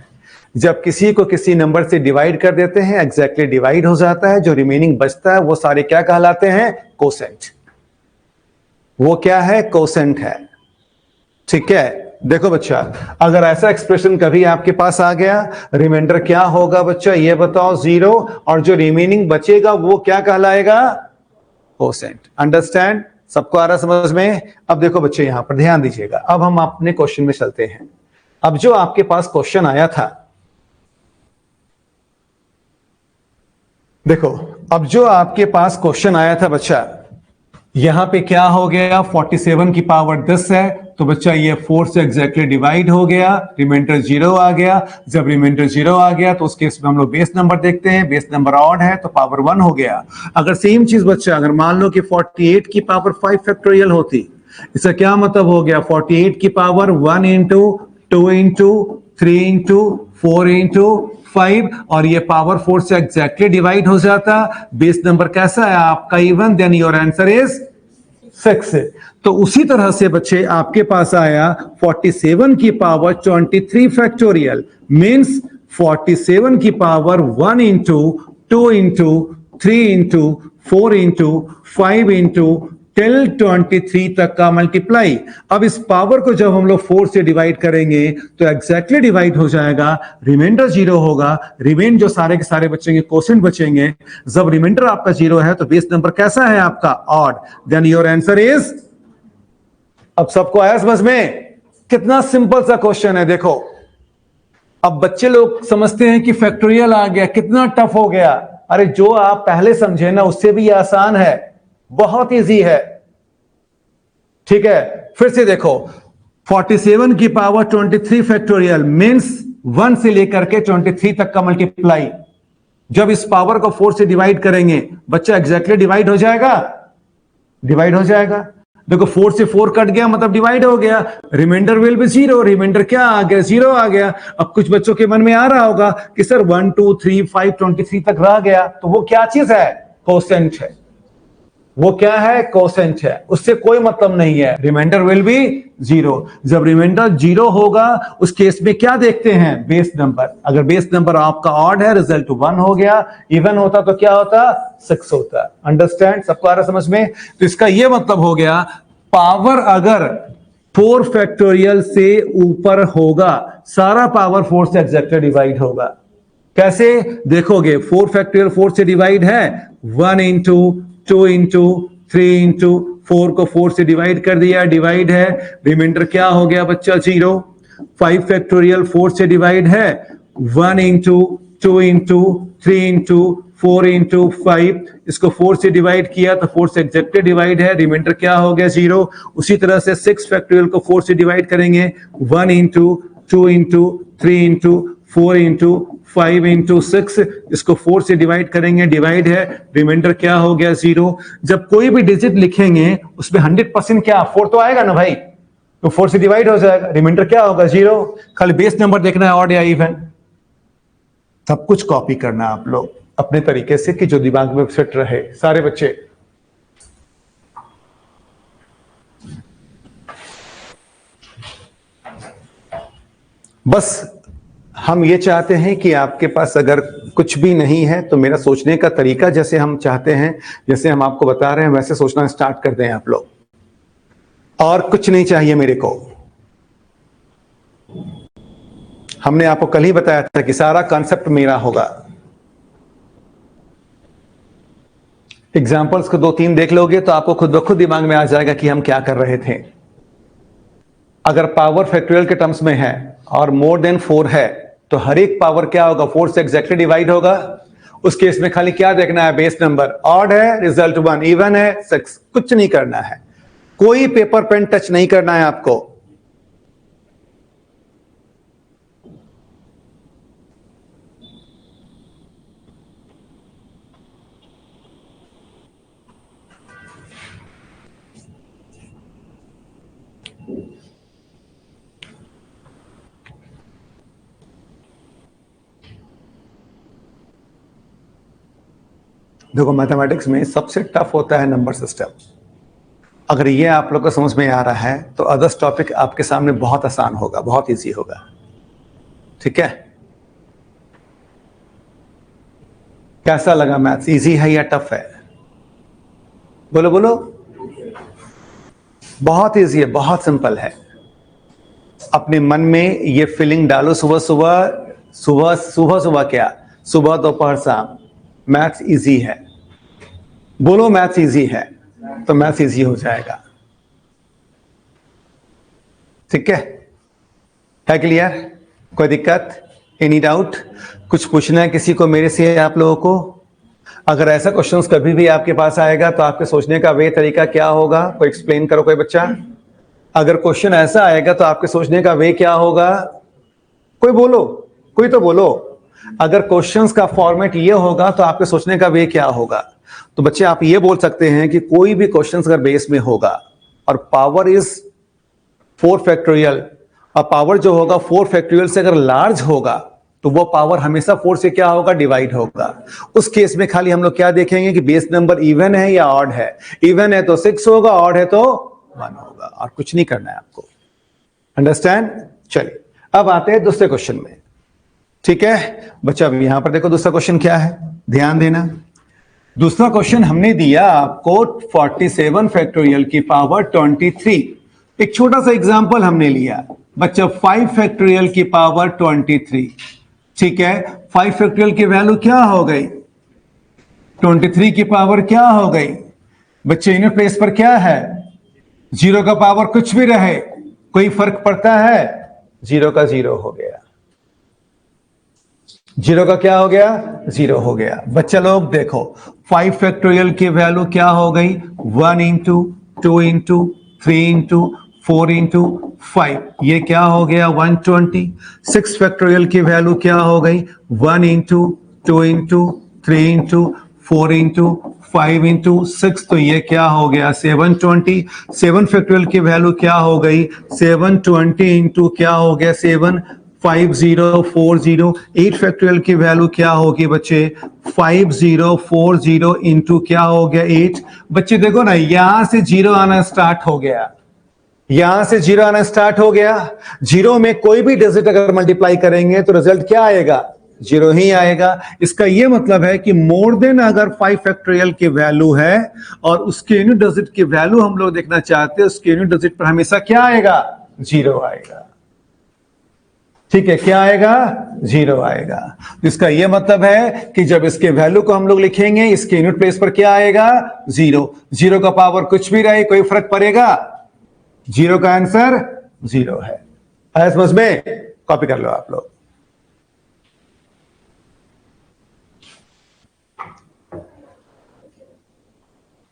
जब किसी को किसी नंबर से डिवाइड कर देते हैं, एग्जैक्टली डिवाइड हो जाता है, जो रिमेनिंग बचता है वो सारे क्या कहलाते हैं? कोसेंट। वो क्या है? कोसेंट है। ठीक है, देखो बच्चा, अगर ऐसा एक्सप्रेशन कभी आपके पास आ गया, रिमाइंडर क्या होगा बच्चा? ये बताओ, 0, और जो रिमेनिंग बचेगा वो क्या कहलाएगा? कोसेंट। अंडरस्टैंड? सबको आ रहा समझ में? अब देखो बच्चे, यहां पर ध्यान दीजिएगा। अब हम अपने क्वेश्चन में चलते हैं। अब जो आपके पास क्वेश्चन आया था, देखो, अब जो आपके पास क्वेश्चन आया था बच्चा, यहां पे क्या हो गया? 47 की पावर 10 है, तो बच्चा ये 4 से एग्जैक्टली डिवाइड हो गया, रिमाइंडर 0 आ गया। जब रिमाइंडर 0 आ गया तो उस केस में हम लोग बेस नंबर देखते हैं, बेस नंबर ऑड है तो पावर 1 हो गया। अगर सेम चीज बच्चा, अगर मान लो कि 48 की पावर 5 फैक्टोरियल होती, इसका क्या मतलब हो गया? 48 की power 1 into 2 into 3 into 4 into 5, और ये पावर 4 से एग्जैक्टली डिवाइड हो जाता। बेस नंबर कैसा है आपका? Even. Then your answer is 6। तो उसी तरह से बच्चे आपके पास आया 47 की पावर 23 फैक्टोरियल, मीन्स 47 की power 1 into 2 into 3 into 4 into 5 into till 23 तक का मल्टीप्लाई। अब इस पावर को जब हम लोग 4 से डिवाइड करेंगे तो एग्जैक्टली डिवाइड हो जाएगा, रिमाइंडर 0 होगा, रिमेन जो सारे के सारे बचेंगे कोसेंट बचेंगे। जब रिमाइंडर आपका 0 है तो बेस नंबर कैसा है आपका? Odd. Then your answer is. अब सबको आया समझ में? कितना सिंपल सा क्वेश्चन है। देखो, अब बच्चे लोग समझते हैं कि फैक्टोरियल आ गया, कितना टफ हो गया। अरे जो आप पहले समझे ना, उससे भी आसान है, बहुत इजी है। ठीक है, फिर से देखो, 47 की पावर 23 फैक्टोरियल मीन्स 1 से लेकर के 23 तक का मल्टीप्लाई। जब इस पावर को 4 से डिवाइड करेंगे बच्चा, एग्जैक्टली डिवाइड हो जाएगा, डिवाइड हो जाएगा। देखो 4 से 4 कट गया, मतलब डिवाइड हो गया। रिमाइंडर विल बी 0, रिमाइंडर क्या आ गया? 0 आ गया। अब कुछ बच्चों के मन में आ रहा होगा कि सर 1 2 3 5 23 तक रह गया, तो वो क्या चीज है? कोसेंट है। वो क्या है? कोसेंट है। उससे कोई मतलब नहीं है। Reminder will be 0। जब रिमाइंडर 0 होगा उस केस में क्या देखते हैं? Base number. अगर बेस नंबर आपका ऑड है, रिजल्ट 1 हो गया। इवन होता तो क्या होता? 6 होता। अंडरस्टैंड? सबको आ रहा समझ में? तो इसका यह मतलब हो गया, पावर अगर 4 फैक्टोरियल से ऊपर होगा, सारा पावर 4 से एग्जैक्टली डिवाइड होगा। कैसे देखोगे? 4 फैक्टोरियल 4 से डिवाइड है, 1 इंटू 2 इंटू 3 इंटू 4 को 4 से डिवाइड कर दिया, डिवाइड है। रिमाइंडर क्या हो गया बच्चा? 0। 5 फैक्टोरियल 4 से डिवाइड है, 1 इंटू 2 इंटू 3 इंटू 4 इंटू 5, इसको 4 से डिवाइड किया तो 4 से एग्जैक्टली डिवाइड है, रिमाइंडर क्या हो गया? 0। उसी तरह से 6 फैक्टोरियल को 4 से डिवाइड करेंगे, 1 into 2 into 3 into 4 into 5 into 6, इसको 4 से डिवाइड करेंगे, डिवाइड है, रिमाइंडर क्या हो गया? 0। जब कोई भी डिजिट लिखेंगे उसमें 100% क्या 4 तो आएगा ना भाई, तो 4 से डिवाइड हो जाएगा, रिमाइंडर क्या होगा? 0। खाली बेस नंबर देखना है, ऑड या इवन। सब कुछ कॉपी करना आप लोग अपने तरीके से कि जो दिमाग में फिट रहे। सारे बच्चे बस हम ये चाहते हैं कि आपके पास अगर कुछ भी नहीं है तो मेरा सोचने का तरीका जैसे हम चाहते हैं, जैसे हम आपको बता रहे हैं, वैसे सोचना स्टार्ट कर दें आप लोग। और कुछ नहीं चाहिए मेरे को। हमने आपको कल ही बताया था कि सारा कॉन्सेप्ट मेरा होगा। एग्जाम्पल्स को 2-3 देख लोगे तो आपको खुद ब खुद दिमाग में आ जाएगा कि हम क्या कर रहे थे। अगर पावर फैक्टोरियल के टर्म्स में है और मोर देन 4 है तो हर एक पावर क्या होगा? 4 से एग्जैक्टली डिवाइड होगा। उस केस में खाली क्या देखना है? Base number. ऑड है, रिजल्ट 1। इवन है, 6। कुछ नहीं करना है, कोई पेपर पेन टच नहीं करना है आपको। देखो, मैथमेटिक्स में सबसे टफ होता है नंबर सिस्टम। अगर ये आप लोग को समझ में आ रहा है तो अदर्स टॉपिक आपके सामने बहुत आसान होगा, बहुत इजी होगा। ठीक है, कैसा लगा मैथ्स? इजी है या टफ है? बोलो बोलो। बहुत इजी है, बहुत सिंपल है। अपने मन में ये फीलिंग डालो सुबह सुबह, सुबह सुबह सुबह क्या, सुबह दोपहर शाम, मैथ्स इजी है। बोलो मैथ्स इजी है, तो मैथ्स इजी हो जाएगा। ठीक है क्लियर? कोई दिक्कत, एनी डाउट? कुछ पूछना है किसी को मेरे से, आप लोगों को? अगर ऐसा क्वेश्चंस कभी भी आपके पास आएगा तो आपके सोचने का वे तरीका क्या होगा? कोई एक्सप्लेन करो, कोई बच्चा। अगर क्वेश्चन ऐसा आएगा तो आपके सोचने का वे क्या होगा? कोई बोलो, कोई तो बोलो। अगर क्वेश्चंस का फॉर्मेट ये होगा तो आपके सोचने का वे क्या होगा? तो बच्चे आप ये बोल सकते हैं कि कोई भी क्वेश्चंस अगर बेस में होगा और पावर इज 4 फैक्टोरियल, और पावर जो होगा 4 फैक्टोरियल से अगर लार्ज होगा तो वो पावर हमेशा 4 से क्या होगा? डिवाइड होगा। उस केस में खाली हम लोग क्या देखेंगे कि बेस नंबर इवन है या ऑड है। इवन है तो 6 होगा, ऑड है तो 1 होगा, और कुछ नहीं करना है आपको। अंडरस्टैंड? चलिए अब आते हैं दूसरे क्वेश्चन में। ठीक है बच्चा, अब यहां पर देखो दूसरा क्वेश्चन क्या है, ध्यान देना। दूसरा क्वेश्चन हमने दिया आपको 47 फैक्टोरियल की पावर 23। एक छोटा सा एग्जांपल हमने लिया बच्चा, 5 फैक्टोरियल की पावर 23। ठीक है, 5 फैक्टोरियल की वैल्यू क्या हो गई? 23 की पावर क्या हो गई? बच्चे यूनिट प्लेस पर क्या है? 0 का पावर कुछ भी रहे, कोई फर्क पड़ता है? 0 का 0 हो गया। 0 का क्या हो गया? 0 हो गया। बच्चा लोग देखो, 5 फैक्टोरियल की वैल्यू क्या हो गई? 1 इंटू 2 इंटू 3 इंटू 4 इंटू 5, ये क्या हो गया? 120। 6 फैक्टोरियल की वैल्यू क्या हो गई? 1 into 2 into 3 into 4 into 5 into 6, तो ये क्या हो गया? 720। 7 फैक्टोरियल की वैल्यू क्या हो गई? 720 इंटू क्या हो गया? 75040। 8 फैक्टोरियल की वैल्यू क्या होगी बच्चे? 5040 इंटू क्या हो गया? 8। बच्चे देखो ना, यहां से 0 आना स्टार्ट हो गया, यहां से 0 आना स्टार्ट हो गया। 0 में कोई भी डिजिट अगर मल्टीप्लाई करेंगे तो रिजल्ट क्या आएगा? 0 ही आएगा। इसका यह मतलब है कि मोर देन अगर 5 फैक्टोरियल की वैल्यू है और उसके यूनिट डिजिट की वैल्यू हम लोग देखना चाहते हैं, उसके यूनिट डिजिट पर हमेशा क्या आएगा? 0 आएगा। ठीक है, क्या आएगा? 0 आएगा। इसका यह मतलब है कि जब इसके वैल्यू को हम लोग लिखेंगे, इसके यूनिट प्लेस पर क्या आएगा? 0। 0 का पावर कुछ भी रहे, कोई फर्क पड़ेगा? 0 का आंसर 0 है। आया समझ में? कॉपी कर लो आप लोग।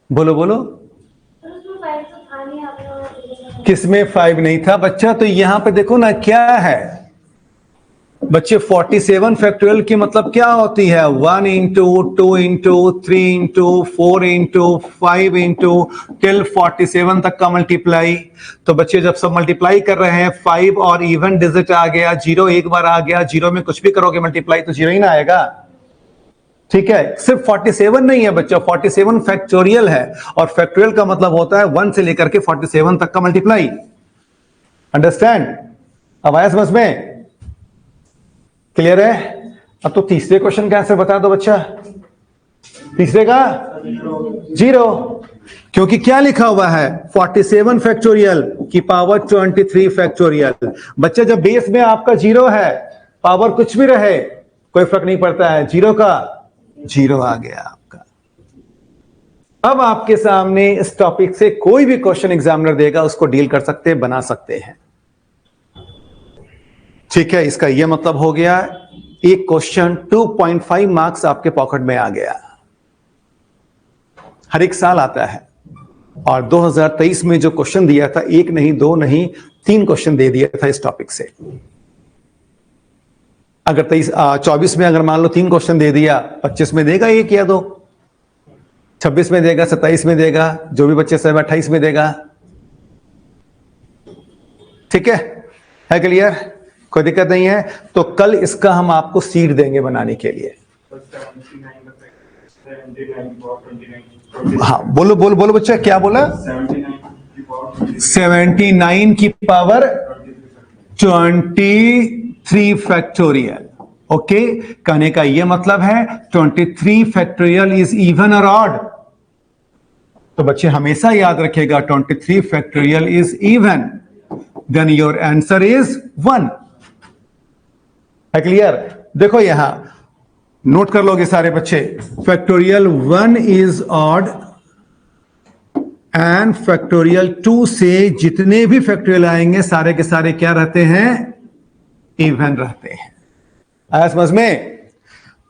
बोलो बोलो। किसमें 5 नहीं था बच्चा? तो यहां पे देखो ना क्या है बच्चे, 47 फैक्टोरियल की मतलब क्या होती है? 1 into 2 into 3 into 4 into 5 into till 47 तक का मल्टीप्लाई। तो बच्चे जब सब मल्टीप्लाई कर रहे हैं, 5 और इवन डिजिट आ गया, 0 एक बार आ गया, 0 में कुछ भी करोगे मल्टीप्लाई तो 0 ही ना आएगा। ठीक है, सिर्फ 47 नहीं है बच्चा, 47 फैक्टोरियल है, और फैक्टोरियल का मतलब होता है 1 से लेकर के 47 तक का मल्टीप्लाई। अंडरस्टैंड? अब आया समझ में? क्लियर है? अब तो तीसरे क्वेश्चन का आंसर बता दो बच्चा। तीसरे का 0, क्योंकि क्या लिखा हुआ है? 47 फैक्टोरियल की पावर 23 फैक्टोरियल। बच्चा जब बेस में आपका 0 है, पावर कुछ भी रहे, कोई फर्क नहीं पड़ता है, 0 का 0 आ गया आपका। अब आपके सामने इस टॉपिक से कोई भी क्वेश्चन एग्जामिनर देगा, उसको डील कर सकते हैं, बना सकते हैं। ठीक है, इसका यह मतलब हो गया एक क्वेश्चन 2.5 मार्क्स आपके पॉकेट में आ गया। हर एक साल आता है, और 2023 में जो क्वेश्चन दिया था, एक नहीं, दो नहीं, 3 क्वेश्चन दे दिया था इस टॉपिक से। अगर 24 में अगर मान लो 3 क्वेश्चन दे दिया, 25 में देगा 1 या 2, 26 में देगा, 27 में देगा, जो भी बच्चे सब 28 में देगा। ठीक है क्लियर? कोई दिक्कत नहीं है। तो कल इसका हम आपको सीड देंगे बनाने के लिए। हाँ बोलो बोलो बोलो बच्चा, क्या बोला? 79 की पावर 23 फैक्टोरियल। ओके, कहने का यह मतलब है 23 फैक्टोरियल इज इवन और ऑड। तो बच्चे हमेशा याद रखिएगा 23 factorial is even, then your answer is 1। है क्लियर? देखो यहां नोट कर लोगे सारे बच्चे, factorial 1 is odd and factorial 2 से जितने भी फैक्टोरियल आएंगे सारे के सारे क्या रहते हैं? इवन रहते हैं। आया समझ में?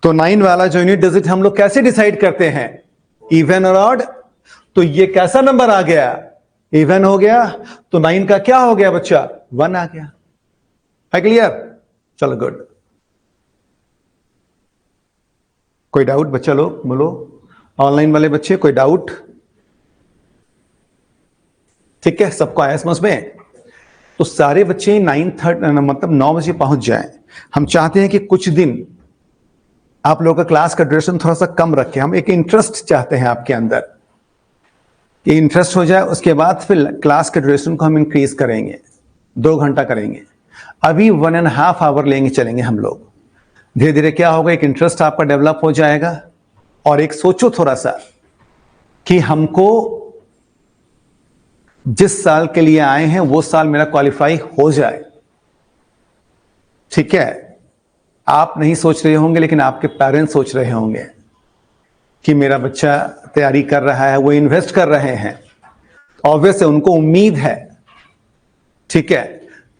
तो 9 वाला जो यूनिट डिजिट हम लोग कैसे डिसाइड करते हैं, इवन और ऑड? तो ये कैसा नंबर आ गया? इवन हो गया। तो 9 का क्या हो गया बच्चा? 1 आ गया। है क्लियर? चलो गुड। कोई डाउट बच्चा लोग बोलो, ऑनलाइन वाले बच्चे कोई डाउट? ठीक है, सबको आया समझ में? तो सारे बच्चे 9 बजे पहुंच जाएं। हम चाहते हैं कि कुछ दिन आप लोगों का क्लास का ड्यूरेशन थोड़ा सा कम रखें। हम एक इंटरेस्ट चाहते हैं आपके अंदर, कि इंटरेस्ट हो जाए, उसके बाद फिर क्लास के ड्यूरेशन को हम इंक्रीज करेंगे, 2 घंटा करेंगे। अभी 1.5 आवर लेंगे, चलेंगे हम लोग। धीरे धीरे क्या होगा, एक इंटरेस्ट आपका डेवलप हो जाएगा। और एक सोचो थोड़ा सा कि हमको जिस साल के लिए आए हैं वो साल मेरा क्वालिफाई हो जाए। ठीक है, आप नहीं सोच रहे होंगे लेकिन आपके पेरेंट्स सोच रहे होंगे कि मेरा बच्चा तैयारी कर रहा है, वो इन्वेस्ट कर रहे हैं, ऑब्वियस है उनको उम्मीद है। ठीक है,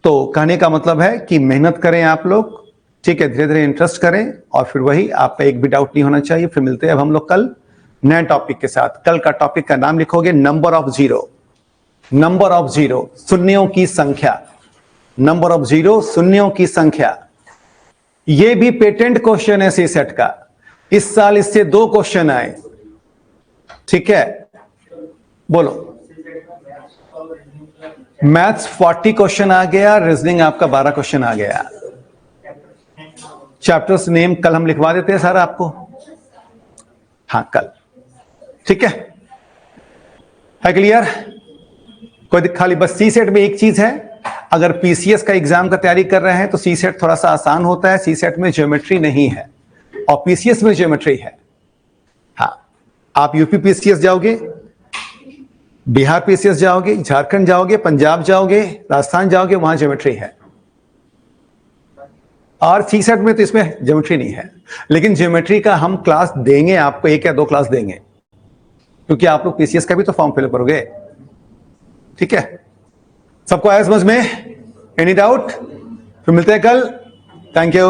तो कहने का मतलब है कि मेहनत करें आप लोग। ठीक है, धीरे धीरे इंटरेस्ट करें और फिर वही, आपका एक भी डाउट नहीं होना चाहिए। फिर मिलते हैं अब हम लोग कल नए टॉपिक के साथ। कल का टॉपिक का नाम लिखोगे number of zero. Number of zero, शून्यों की संख्या। नंबर ऑफ जीरो, शून्यों की संख्या। यह भी पेटेंट क्वेश्चन है सीसेट का। इस साल इससे 2 क्वेश्चन आए। ठीक है, बोलो। मैथ्स 40 क्वेश्चन आ गया, रीजनिंग आपका 12 क्वेश्चन आ गया। चैप्टर्स नेम कल हम लिखवा देते हैं सर आपको। हाँ कल। ठीक है क्लियर? कोई खाली बस सी सेट में एक चीज है, अगर पीसीएस का एग्जाम का तैयारी कर रहे हैं तो सी सेट थोड़ा सा आसान होता है। सी सेट में ज्योमेट्री नहीं है और पीसीएस में ज्योमेट्री है। हाँ, आप यूपी पीसीएस जाओगे, बिहार पीसीएस जाओगे, झारखंड जाओगे, पंजाब जाओगे, राजस्थान जाओगे, वहां ज्योमेट्री है। और सी सेट में तो इसमें ज्योमेट्री नहीं है। लेकिन ज्योमेट्री का हम क्लास देंगे आपको, 1 या 2 क्लास देंगे, क्योंकि आप लोग पीसीएस का भी तो फॉर्म फिलअप करोगे। ठीक है, सबको आया समझ में? Any doubt? फिर मिलते हैं कल। Thank you.